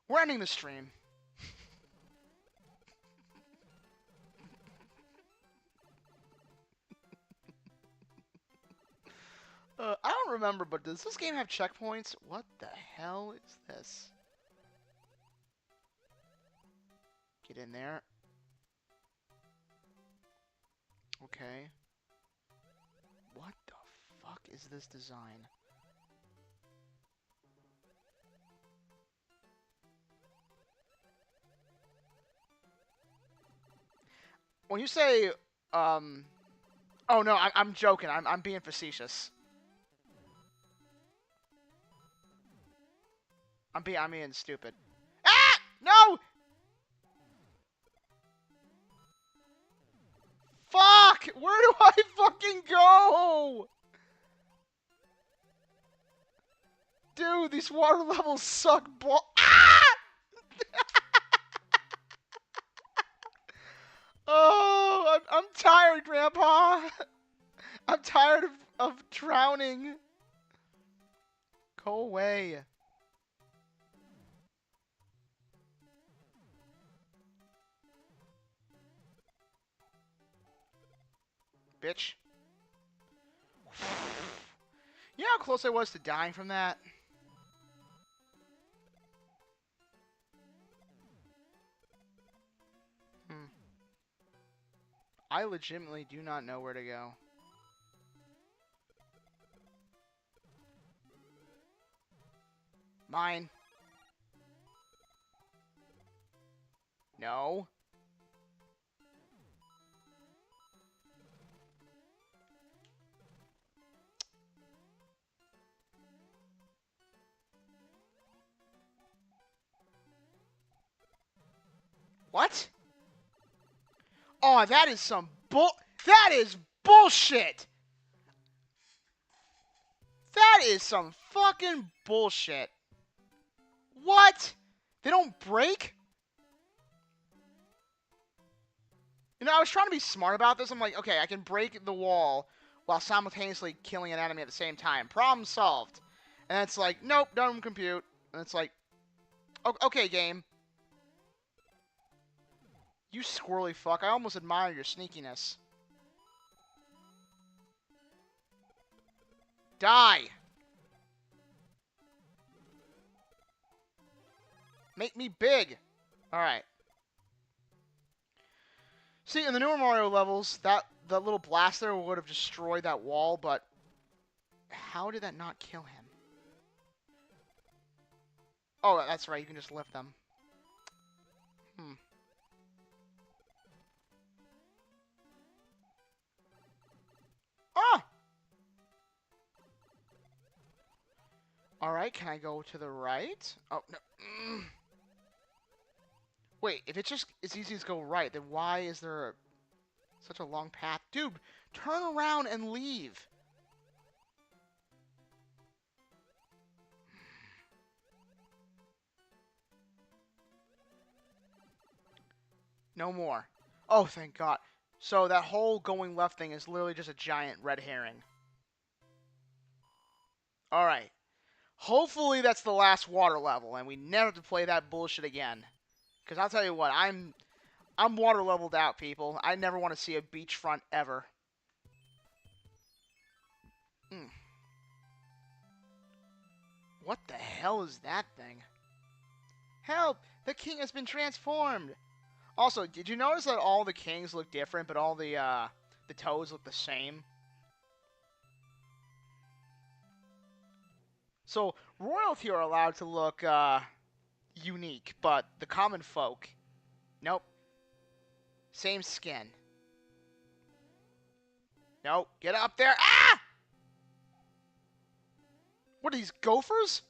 We're ending the stream. I don't remember, but does this game have checkpoints? What the hell is this? Get in there. Okay. What the fuck is this design? When you say, oh no, I'm joking. I'm being facetious. I'm being stupid. Ah! No! Fuck! Where do I fucking go? Dude, these water levels suck Ah! Oh, I'm tired, Grandpa. I'm tired of drowning. Go away. Bitch. You know how close I was to dying from that? I legitimately do not know where to go. Mine. No. What? Oh, that is some That is bullshit! That is some fucking bullshit. What? They don't break? You know, I was trying to be smart about this. I'm like, okay, I can break the wall while simultaneously killing an enemy at the same time. Problem solved. And it's like, nope, don't compute. And it's like, okay, game. You squirrely fuck. I almost admire your sneakiness. Die! Make me big! Alright. See, in the newer Mario levels, that little blaster would have destroyed that wall, but how did that not kill him? Oh, that's right, you can just lift them. Ah! Alright, can I go to the right? Oh, no. Wait, if it's easy to go right, then why is there such a long path? Dude, turn around and leave. No more. Oh, thank God. So that whole going left thing is literally just a giant red herring. Alright. Hopefully that's the last water level, and we never have to play that bullshit again. Because I'll tell you what, I'm water leveled out, people. I never want to see a beachfront ever. What the hell is that thing? Help! The king has been transformed! Also, did you notice that all the kings look different, but all the toads look the same? So, royalty are allowed to look unique, but the common folk, nope. Same skin. Nope. Get up there. Ah! What are these, gophers?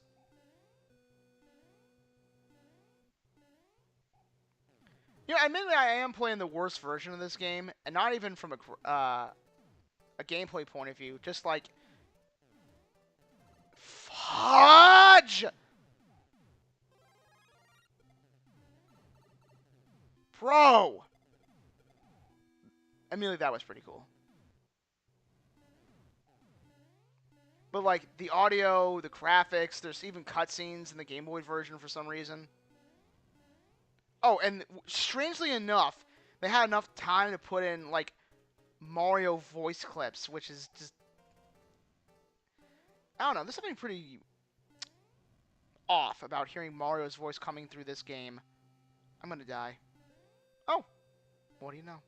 You know, admittedly, I am playing the worst version of this game, and not even from a gameplay point of view. Just like, fudge! Bro! Admittedly, that was pretty cool. But like the audio, the graphics, there's even cutscenes in the Game Boy version for some reason. Oh, and strangely enough, they had enough time to put in like Mario voice clips, which is just, I don't know, there's something pretty off about hearing Mario's voice coming through this game. I'm gonna die. Oh, what do you know?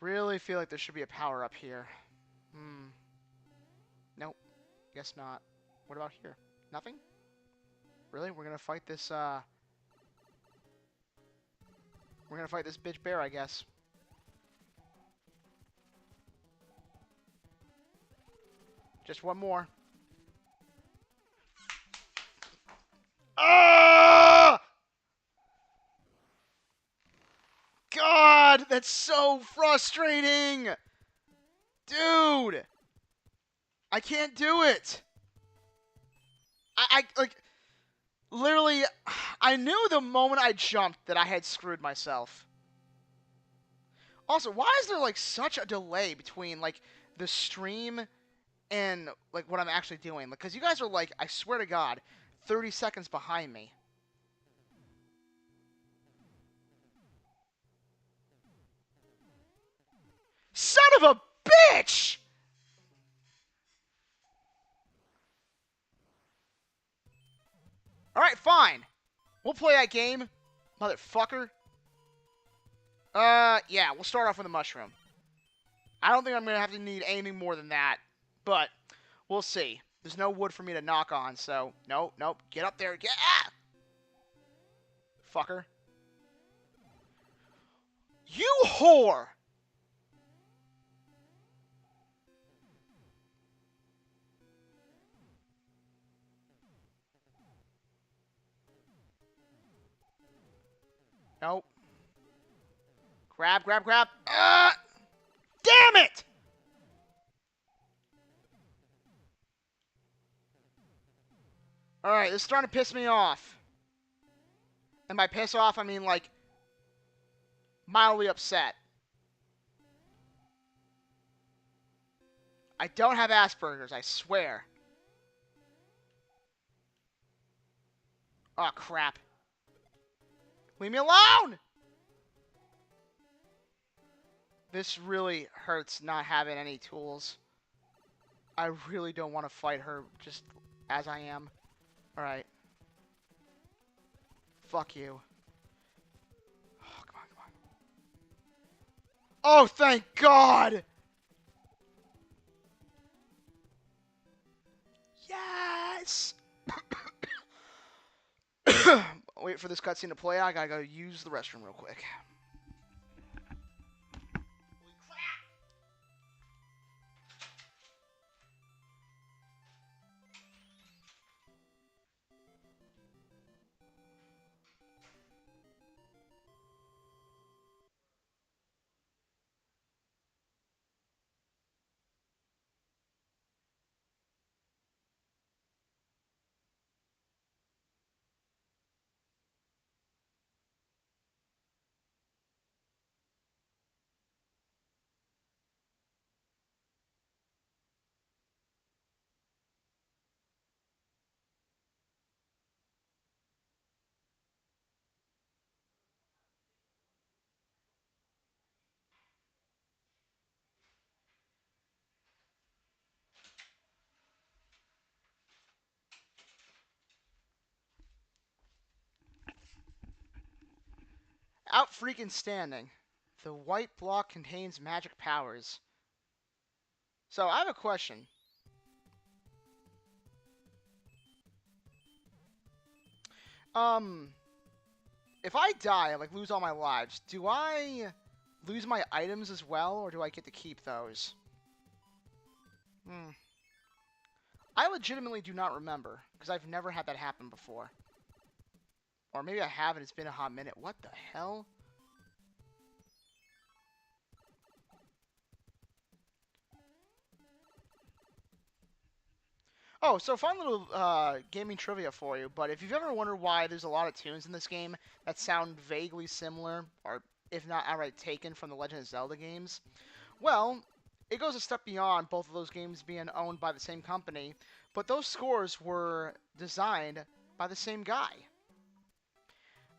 Really feel like there should be a power up here. Nope. Guess not. What about here? Nothing? Really? We're gonna fight this, We're gonna fight this bitch bear, I guess. Just one more. Ah! God, that's so frustrating! Dude! I can't do it! I like, literally, I knew the moment I jumped that I had screwed myself. Also, why is there, like, such a delay between, like, the stream and, like, what I'm actually doing? Because you guys are, like, I swear to God, 30 seconds behind me. Son of a bitch! Alright, fine. We'll play that game, motherfucker. Yeah, we'll start off with a mushroom. I don't think I'm going to have to need anything more than that, but we'll see. There's no wood for me to knock on, so nope. Get up there. Fucker. You whore! Nope. Grab, grab, grab. Damn it! Alright, this is starting to piss me off. And by piss off, I mean, like, mildly upset. I don't have Asperger's, I swear. Oh, crap. Leave me alone! This really hurts not having any tools. I really don't want to fight her just as I am. Alright. Fuck you. Oh, come on, come on. Oh, thank God! Yes! Wait for this cutscene to play. I gotta go use the restroom real quick. Out freaking standing. The white block contains magic powers. So, I have a question. If I die, like lose all my lives, do I lose my items as well, or do I get to keep those? I legitimately do not remember, because I've never had that happen before. Or maybe I have and it's been a hot minute. What the hell? Oh, so fun little gaming trivia for you, but if you've ever wondered why there's a lot of tunes in this game that sound vaguely similar, or if not outright taken from the Legend of Zelda games, well, it goes a step beyond both of those games being owned by the same company, but those scores were designed by the same guy.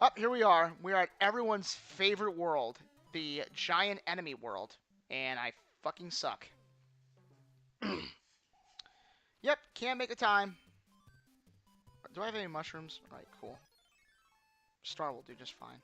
Up, here we are. We're at everyone's favorite world, the giant enemy world, and I fucking suck. Yep, can't make a time. Do I have any mushrooms? Alright, cool. Star will do just fine.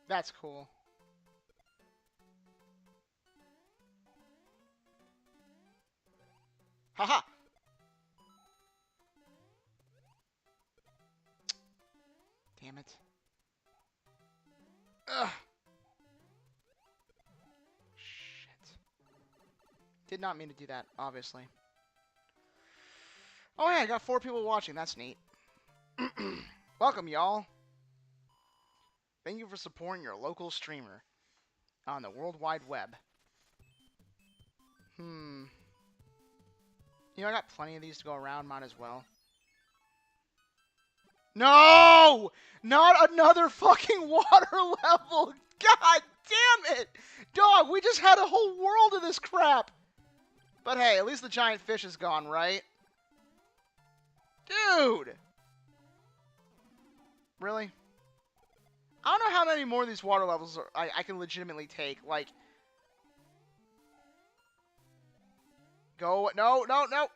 That's cool. Haha! Damn it. Ugh. Shit. Did not mean to do that, obviously. Oh yeah, I got 4 people watching. That's neat. Welcome, y'all. Thank you for supporting your local streamer on the World Wide Web. You know, I got plenty of these to go around. Might as well. No! Not another fucking water level! God damn it! Dog, we just had a whole world of this crap! But hey, at least the giant fish is gone, right? Dude! Really? I don't know how many more of these water levels I can legitimately take. Like... Go... No, no, no!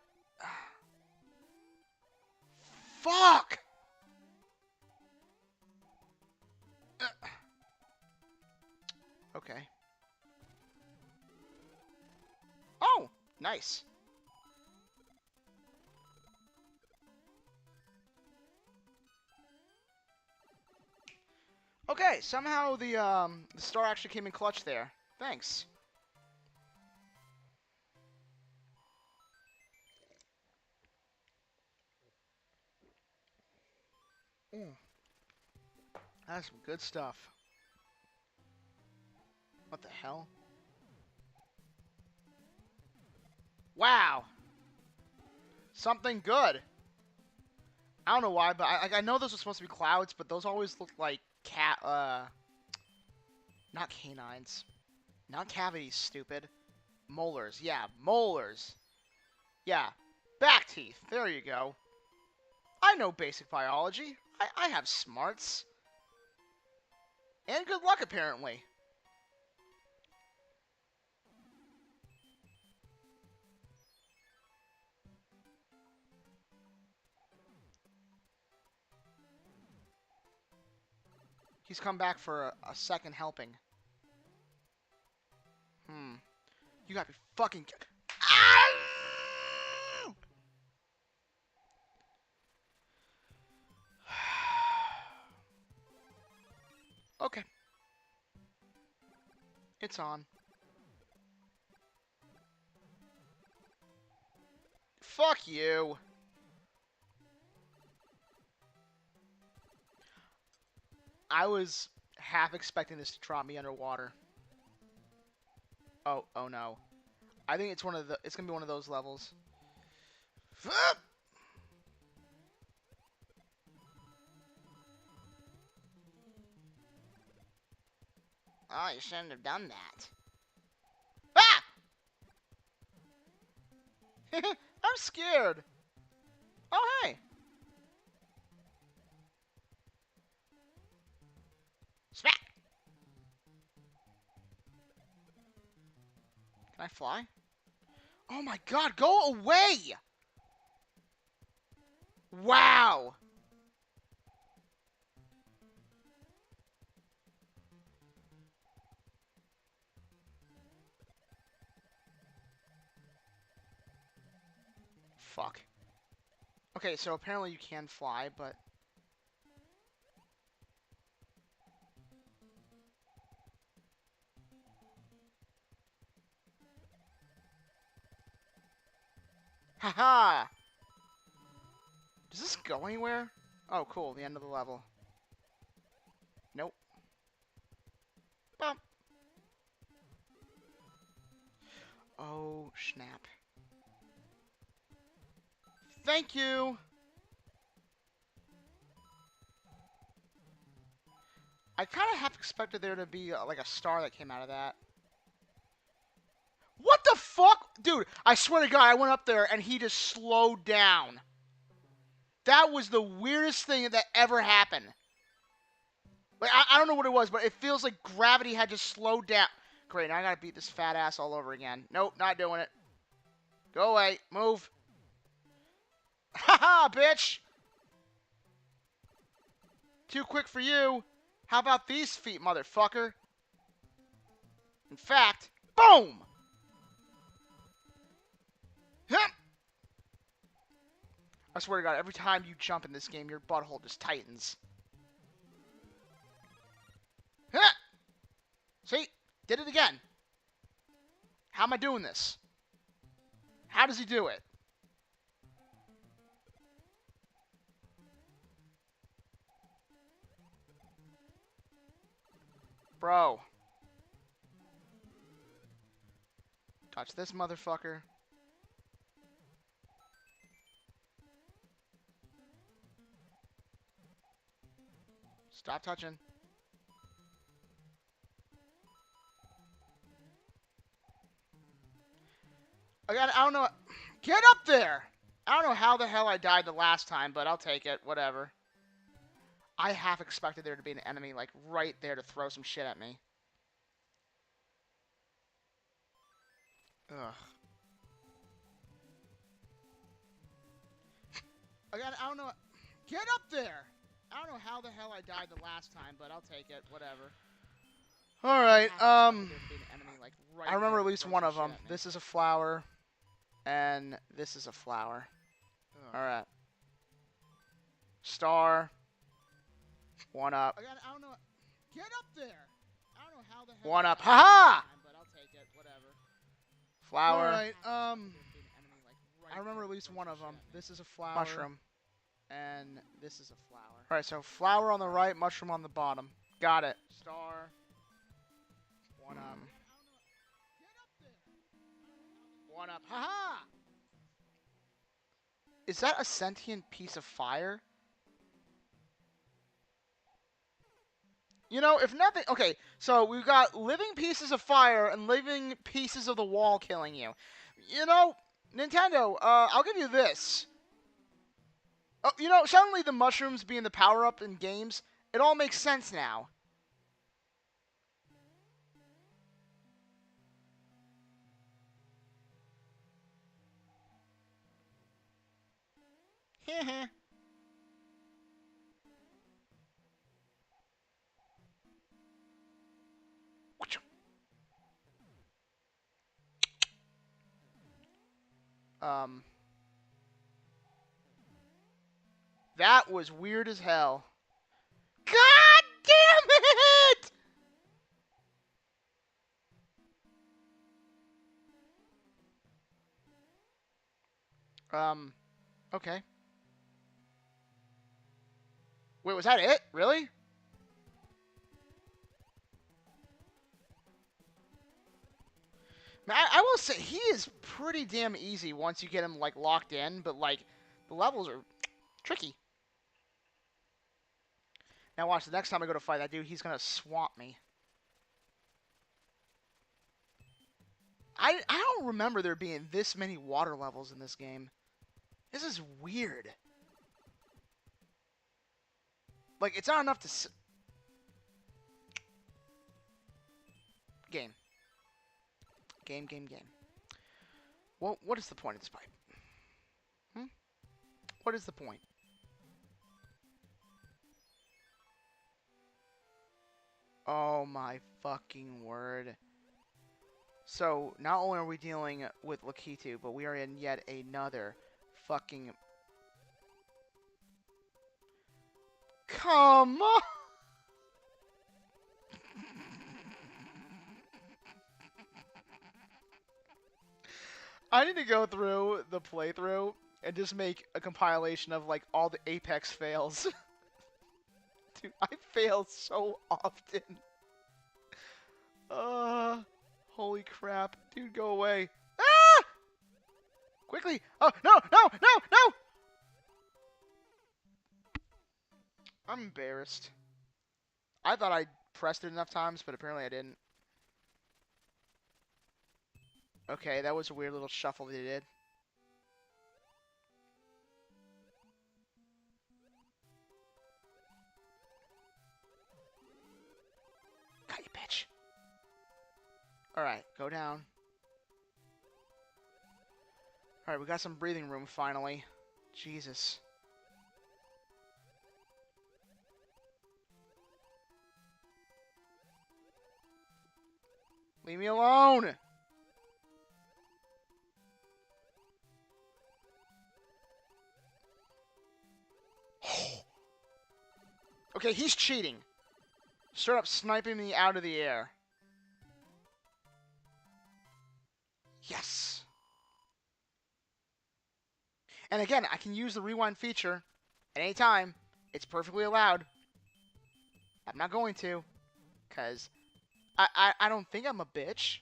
Fuck! Okay. Nice. Okay, somehow the star actually came in clutch there. Thanks. Mm. That's some good stuff. What the hell? Wow. Something good. I don't know why, but I know those are supposed to be clouds, but those always look like not canines. Not cavities, stupid. Molars. Yeah, molars. Yeah. Back teeth. There you go. I know basic biology. I have smarts. And good luck, apparently. He's come back for a second helping. You gotta be fucking... Ah! Okay. It's on. Fuck you. I was half expecting this to drop me underwater. Oh no. I think it's it's gonna be one of those levels. Oh, you shouldn't have done that. Ah! I'm scared. Oh, hey. Smack. Can I fly? Oh my god, go away! Wow! Fuck. Okay, so apparently you can fly, but... Haha! Does this go anywhere? Oh, cool, the end of the level. Nope. Bump. Oh, snap. Thank you! I kind of half expected there to be, like, a star that came out of that. What the fuck? Dude, I swear to God, I went up there and he just slowed down. That was the weirdest thing that ever happened. Like, I don't know what it was, but it feels like gravity had just slowed down. Great, now I gotta beat this fat ass all over again. Nope, not doing it. Go away. Move. Haha, bitch! Too quick for you. How about these feet, motherfucker? In fact, boom! I swear to God, every time you jump in this game, your butthole just tightens. See? Did it again. How am I doing this? How does he do it? Bro. Touch this motherfucker. Stop touching. I don't know. Get up there! I don't know how the hell I died the last time, but I'll take it. Whatever. I half expected there to be an enemy, like, right there to throw some shit at me. Ugh. I don't know. Get up there! I don't know how the hell I died the last time, but I'll take it. Whatever. Alright, I remember at least one of them. This is a flower. And this is a flower. Oh. Alright. Star. 1 up. Again, I don't know. Get up there! I don't know how the heck. 1 up. that Haha! time, but I'll take it. Whatever. Flower. Alright, I remember at least one of them. This is a flower. Mushroom. And this is a flower. Alright, so flower on the right, mushroom on the bottom. Got it. Star. 1 up. 1 up. Haha! Is that a sentient piece of fire? You know, if nothing... Okay, so we've got living pieces of fire and living pieces of the wall killing you. You know, Nintendo, I'll give you this. Oh, you know, suddenly the mushrooms being the power-up in games, it all makes sense now. Heh. That was weird as hell. God damn it! Okay. Wait, was that it? Really? I will say, he is pretty damn easy once you get him, like, locked in, but, like, the levels are tricky. Now watch, the next time I go to fight that dude, he's gonna swamp me. I don't remember there being this many water levels in this game. This is weird. Like, it's not enough to... Game. What is the point of this pipe? What is the point? Oh my fucking word. So, not only are we dealing with Lakitu, but we are in yet another fucking... Come on! I need to go through the playthrough and just make a compilation of, like, all the Apex fails. Dude, I fail so often. Holy crap. Dude, go away. Ah! Quickly! Oh, no! I'm embarrassed. I thought I pressed it enough times, but apparently I didn't. Okay, that was a weird little shuffle they did. Got you, bitch. Alright, go down. Alright, we got some breathing room finally. Jesus. Leave me alone! Okay, he's cheating. Straight up sniping me out of the air. Yes! And again, I can use the rewind feature at any time. It's perfectly allowed. I'm not going to, because I don't think I'm a bitch.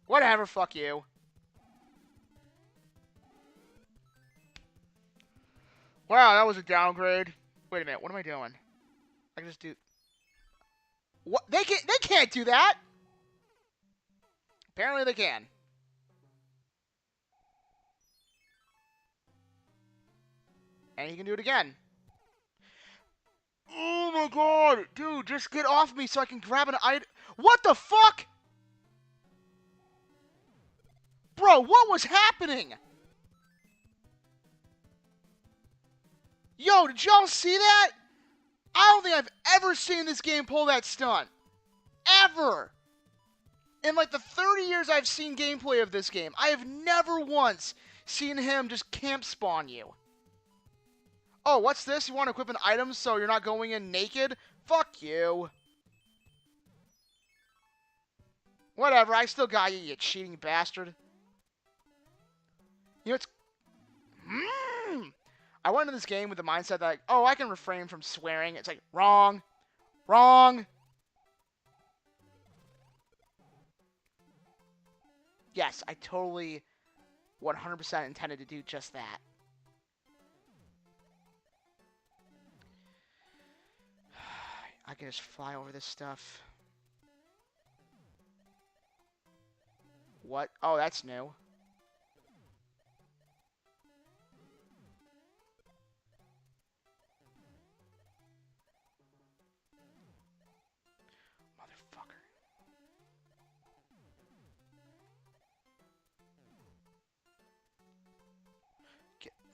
Whatever, fuck you. Wow, that was a downgrade. Wait a minute, what am I doing? I can just do... What? They can't do that! Apparently they can. And you can do it again. Oh my god! Dude, just get off me so I can grab an item. What the fuck? Bro, what was happening? Yo, did y'all see that? I don't think I've ever seen this game pull that stunt. Ever! In like the 30 years I've seen gameplay of this game, I have never once seen him just camp spawn you. Oh, what's this? You want to equip an item so you're not going in naked? Fuck you. Whatever, I still got you, you cheating bastard. You know, it's... I went into this game with the mindset that, like, oh, I can refrain from swearing. It's like, wrong. Wrong. Yes, I totally 100% intended to do just that. I can just fly over this stuff. What? Oh, that's new. Motherfucker.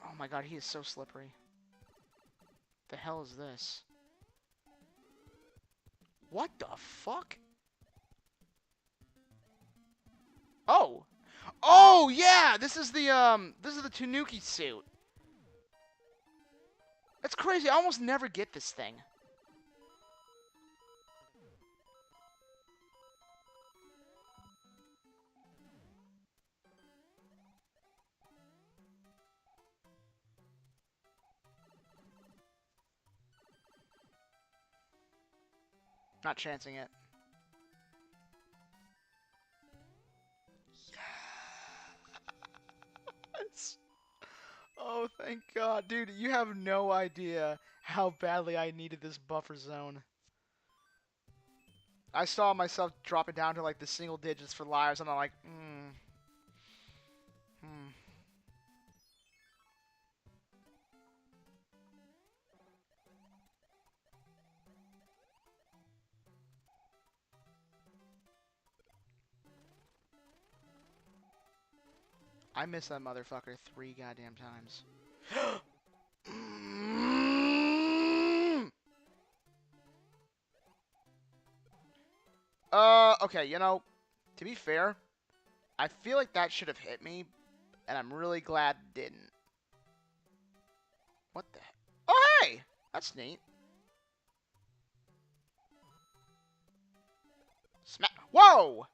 Oh my god, he is so slippery. The hell is this? What the fuck? Oh! Oh, yeah! This is the Tanuki suit. That's crazy. I almost never get this thing. Not chancing it. Yes! Oh, thank God. Dude, you have no idea how badly I needed this buffer zone. I saw myself dropping down to like the single digits for lives, and I'm like, I missed that motherfucker 3 goddamn times. Okay, you know, to be fair, I feel like that should have hit me, and I'm really glad it didn't. What the heck? Oh, hey! That's neat. Smack. Whoa!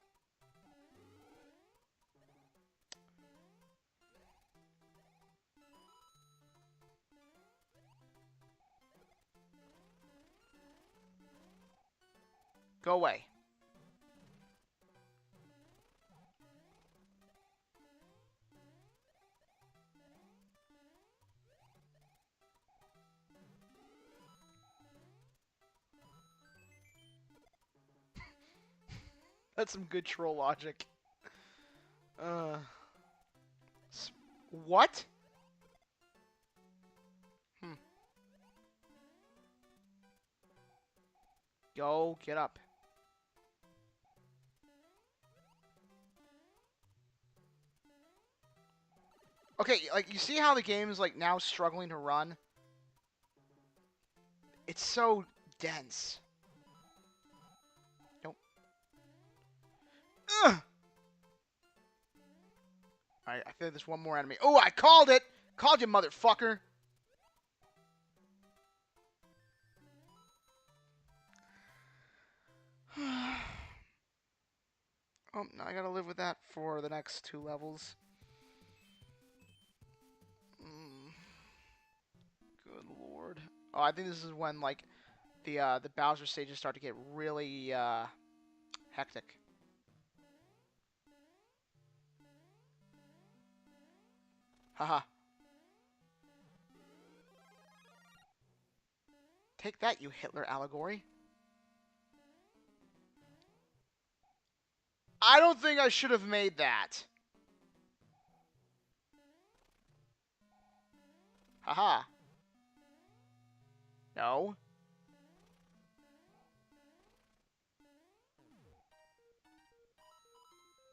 Go away. That's some good troll logic. What? Go, get up. Okay, like, you see how the game is, like, now struggling to run? It's so dense. Nope. Ugh! Alright, I feel like there's one more enemy. Oh, I called it! Called you, motherfucker! Oh, now I gotta live with that for the next 2 levels. Good lord. Oh, I think this is when, like, the Bowser stages start to get really, hectic. Haha. Take that, you Hitler allegory. I don't think I should have made that. Haha. No.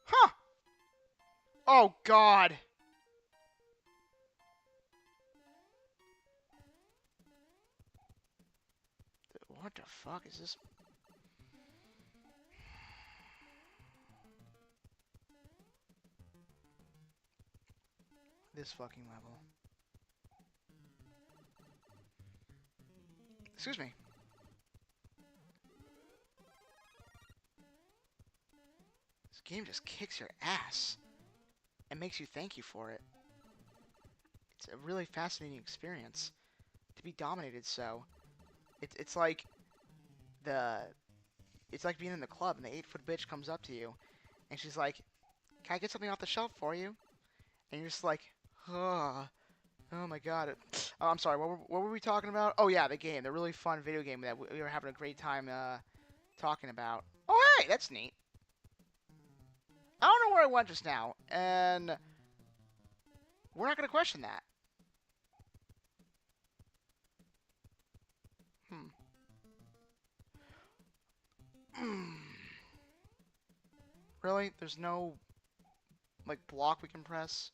Huh. Oh, God. What the fuck is this? this fucking level. Excuse me. This game just kicks your ass and makes you thank you for it. It's a really fascinating experience to be dominated so. It's like it's like being in the club and the 8-foot bitch comes up to you and she's like, "Can I get something off the shelf for you?" And you're just like, oh my god. Oh, I'm sorry, what were we talking about? Oh yeah, the game, the really fun video game that we were having a great time talking about. Oh hey, that's neat. I don't know where I went just now, and we're not going to question that. Really? There's no, like, block we can press?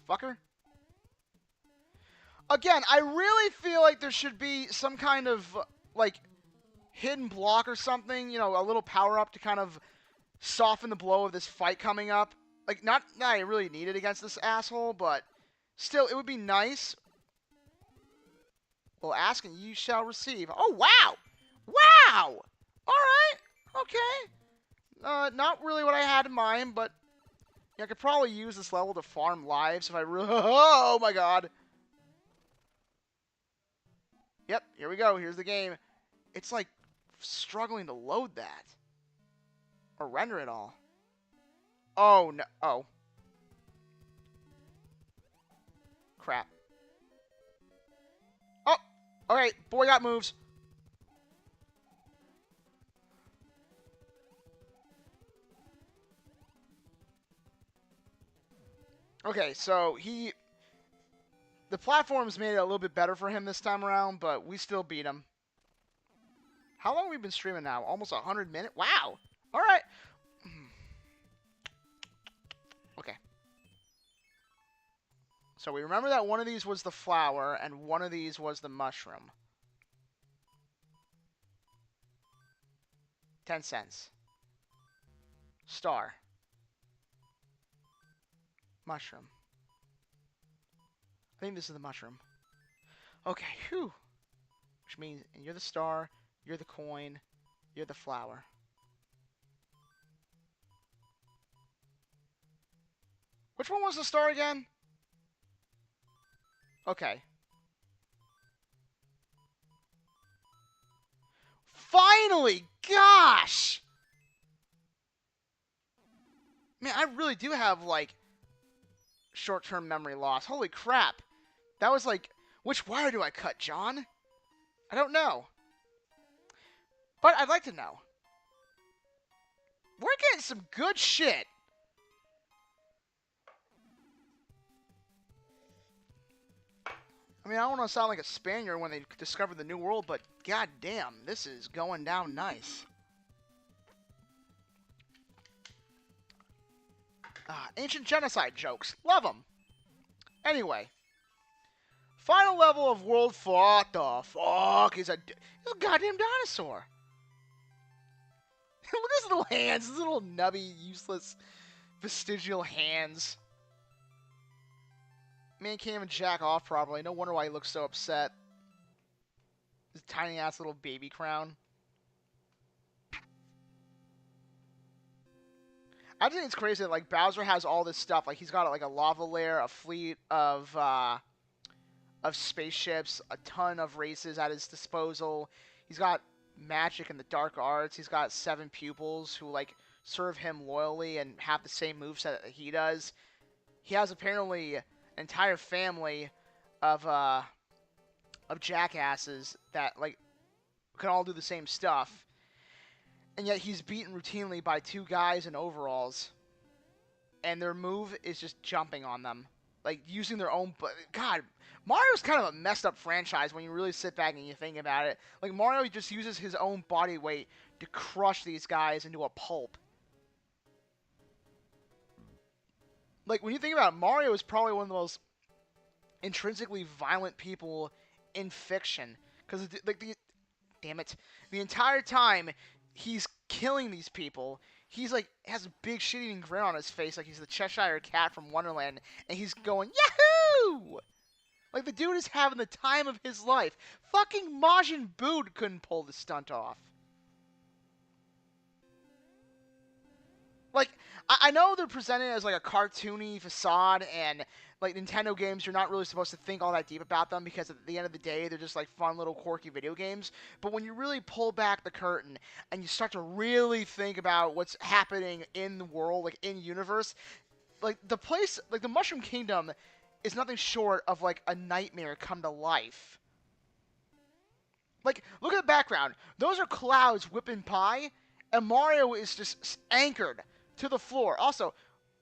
Fucker. Again, I really feel like there should be some kind of, like, hidden block or something, you know, a little power-up to kind of soften the blow of this fight coming up. Like, not that I really need it against this asshole, but still, it would be nice. Well, ask and you shall receive. Oh, wow! Wow! Alright, okay. Not really what I had in mind, but yeah, I could probably use this level to farm lives if I really... Oh, my God. Yep, here we go. Here's the game. It's, like, struggling to load that. Or render it all. Oh, no. Oh. Crap. Oh! Okay, boy got moves. Okay, so the platforms made it a little bit better for him this time around, but we still beat him. How long have we been streaming now? Almost 100 minutes? Wow! Alright. Okay. So we remember that one of these was the flower, and one of these was the mushroom. 10 cents. Star. Mushroom. I think this is the mushroom. Okay, whew. Which means, and you're the star, you're the coin, you're the flower. Which one was the star again? Okay. Finally! Gosh! Man, I really do have, like, short-term memory loss. Holy crap. That was like, which wire do I cut, John? I don't know. But I'd like to know. We're getting some good shit. I mean, I don't want to sound like a Spaniard when they discovered the New World, but goddamn, this is going down nice. Ancient genocide jokes. Love them. Anyway. Final level of World 4. What the fuck? He's a goddamn dinosaur. Look at his little hands. His little nubby, useless, vestigial hands. Man can't even jack off properly. No wonder why he looks so upset. His tiny-ass little baby crown. I think it's crazy that, like, Bowser has all this stuff. Like, he's got, like, a lava lair, a fleet of spaceships, a ton of races at his disposal. He's got magic and the dark arts. He's got 7 pupils who, like, serve him loyally and have the same moveset that he does. He has apparently an entire family of jackasses that, like, can all do the same stuff. And yet he's beaten routinely by 2 guys in overalls. And their move is just jumping on them. Like, using their own... God, Mario's kind of a messed up franchise when you really sit back and you think about it. Like, Mario just uses his own body weight to crush these guys into a pulp. Like, when you think about it, Mario is probably one of the most intrinsically violent people in fiction. Because, like, damn it, the entire time he's killing these people, he's, like, has a big shit-eating grin on his face, like he's the Cheshire Cat from Wonderland, and he's going, Yahoo! Like, the dude is having the time of his life. Fucking Majin Buu couldn't pull the stunt off. Like, I know they're presented as, like, a cartoony facade, and, like, Nintendo games, you're not really supposed to think all that deep about them, because at the end of the day, they're just, like, fun little quirky video games. But when you really pull back the curtain, and you start to really think about what's happening in the world, like, in universe, like, the place, like, the Mushroom Kingdom is nothing short of, like, a nightmare come to life. Like, look at the background. Those are clouds whipping by, and Mario is just anchored to the floor. Also,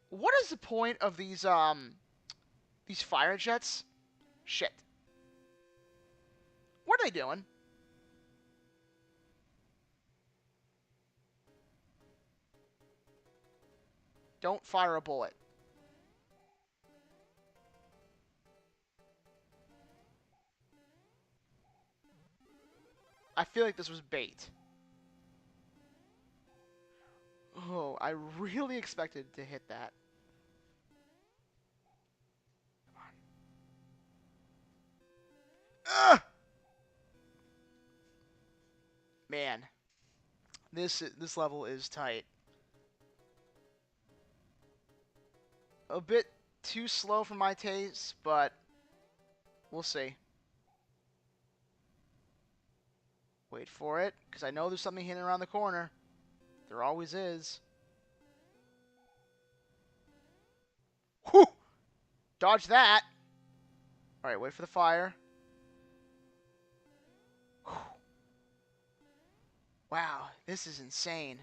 what is the point of these fire jets? Shit. What are they doing? Don't fire a bullet. I feel like this was bait. Oh, I really expected to hit that. Come on. Ugh! Man, this level is tight. A bit too slow for my taste, but we'll see. Wait for it, because I know there's something hidden around the corner. There always is. Whew! Dodge that. Alright, wait for the fire. Whew. Wow, this is insane.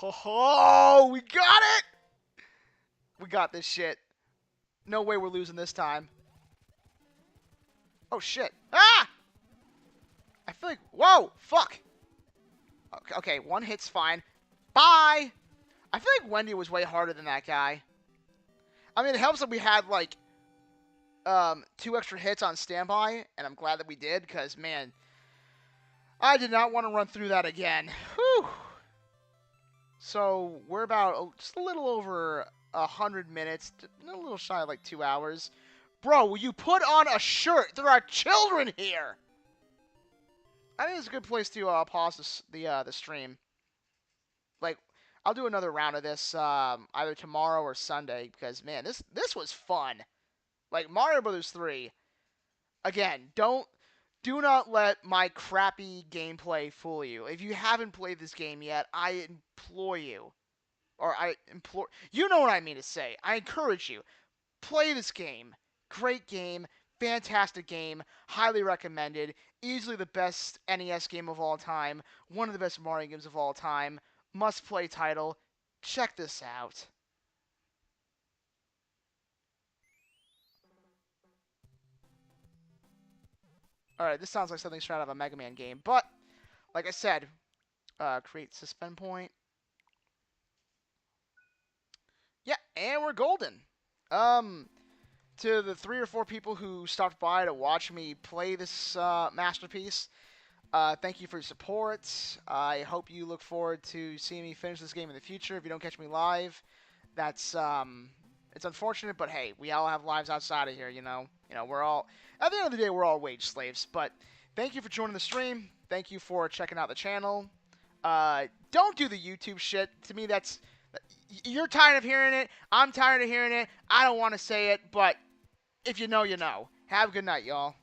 Oh, we got it! We got this shit. No way we're losing this time. Oh, shit. Ah! I feel like... Whoa! Fuck! Okay, one hit's fine. Bye! I feel like Wendy was way harder than that guy. I mean, it helps that we had, like, 2 extra hits on standby, and I'm glad that we did, because, man, I did not want to run through that again. Whew! So, we're about just a little over 100 minutes, a little shy of, like, 2 hours. Bro, will you put on a shirt? There are children here! I think it's a good place to pause the stream. Like, I'll do another round of this either tomorrow or Sunday, because, man, this was fun. Like, Mario Brothers 3, again, do not let my crappy gameplay fool you. If you haven't played this game yet, I implore you, you know what I mean to say. I encourage you, play this game. Great game, fantastic game, highly recommended, easily the best NES game of all time, one of the best Mario games of all time, must-play title. Check this out. Alright, this sounds like something straight out of a Mega Man game, but, like I said, create suspend point. Yeah, and we're golden. To the 3 or 4 people who stopped by to watch me play this masterpiece, thank you for your support. I hope you look forward to seeing me finish this game in the future. If you don't catch me live, that's it's unfortunate, but hey, we all have lives outside of here, you know. We're all, at the end of the day, we're all wage slaves. But thank you for joining the stream. Thank you for checking out the channel. Don't do the YouTube shit. To me, that's, you're tired of hearing it. I'm tired of hearing it. I don't want to say it, but if you know, you know. Have a good night, y'all.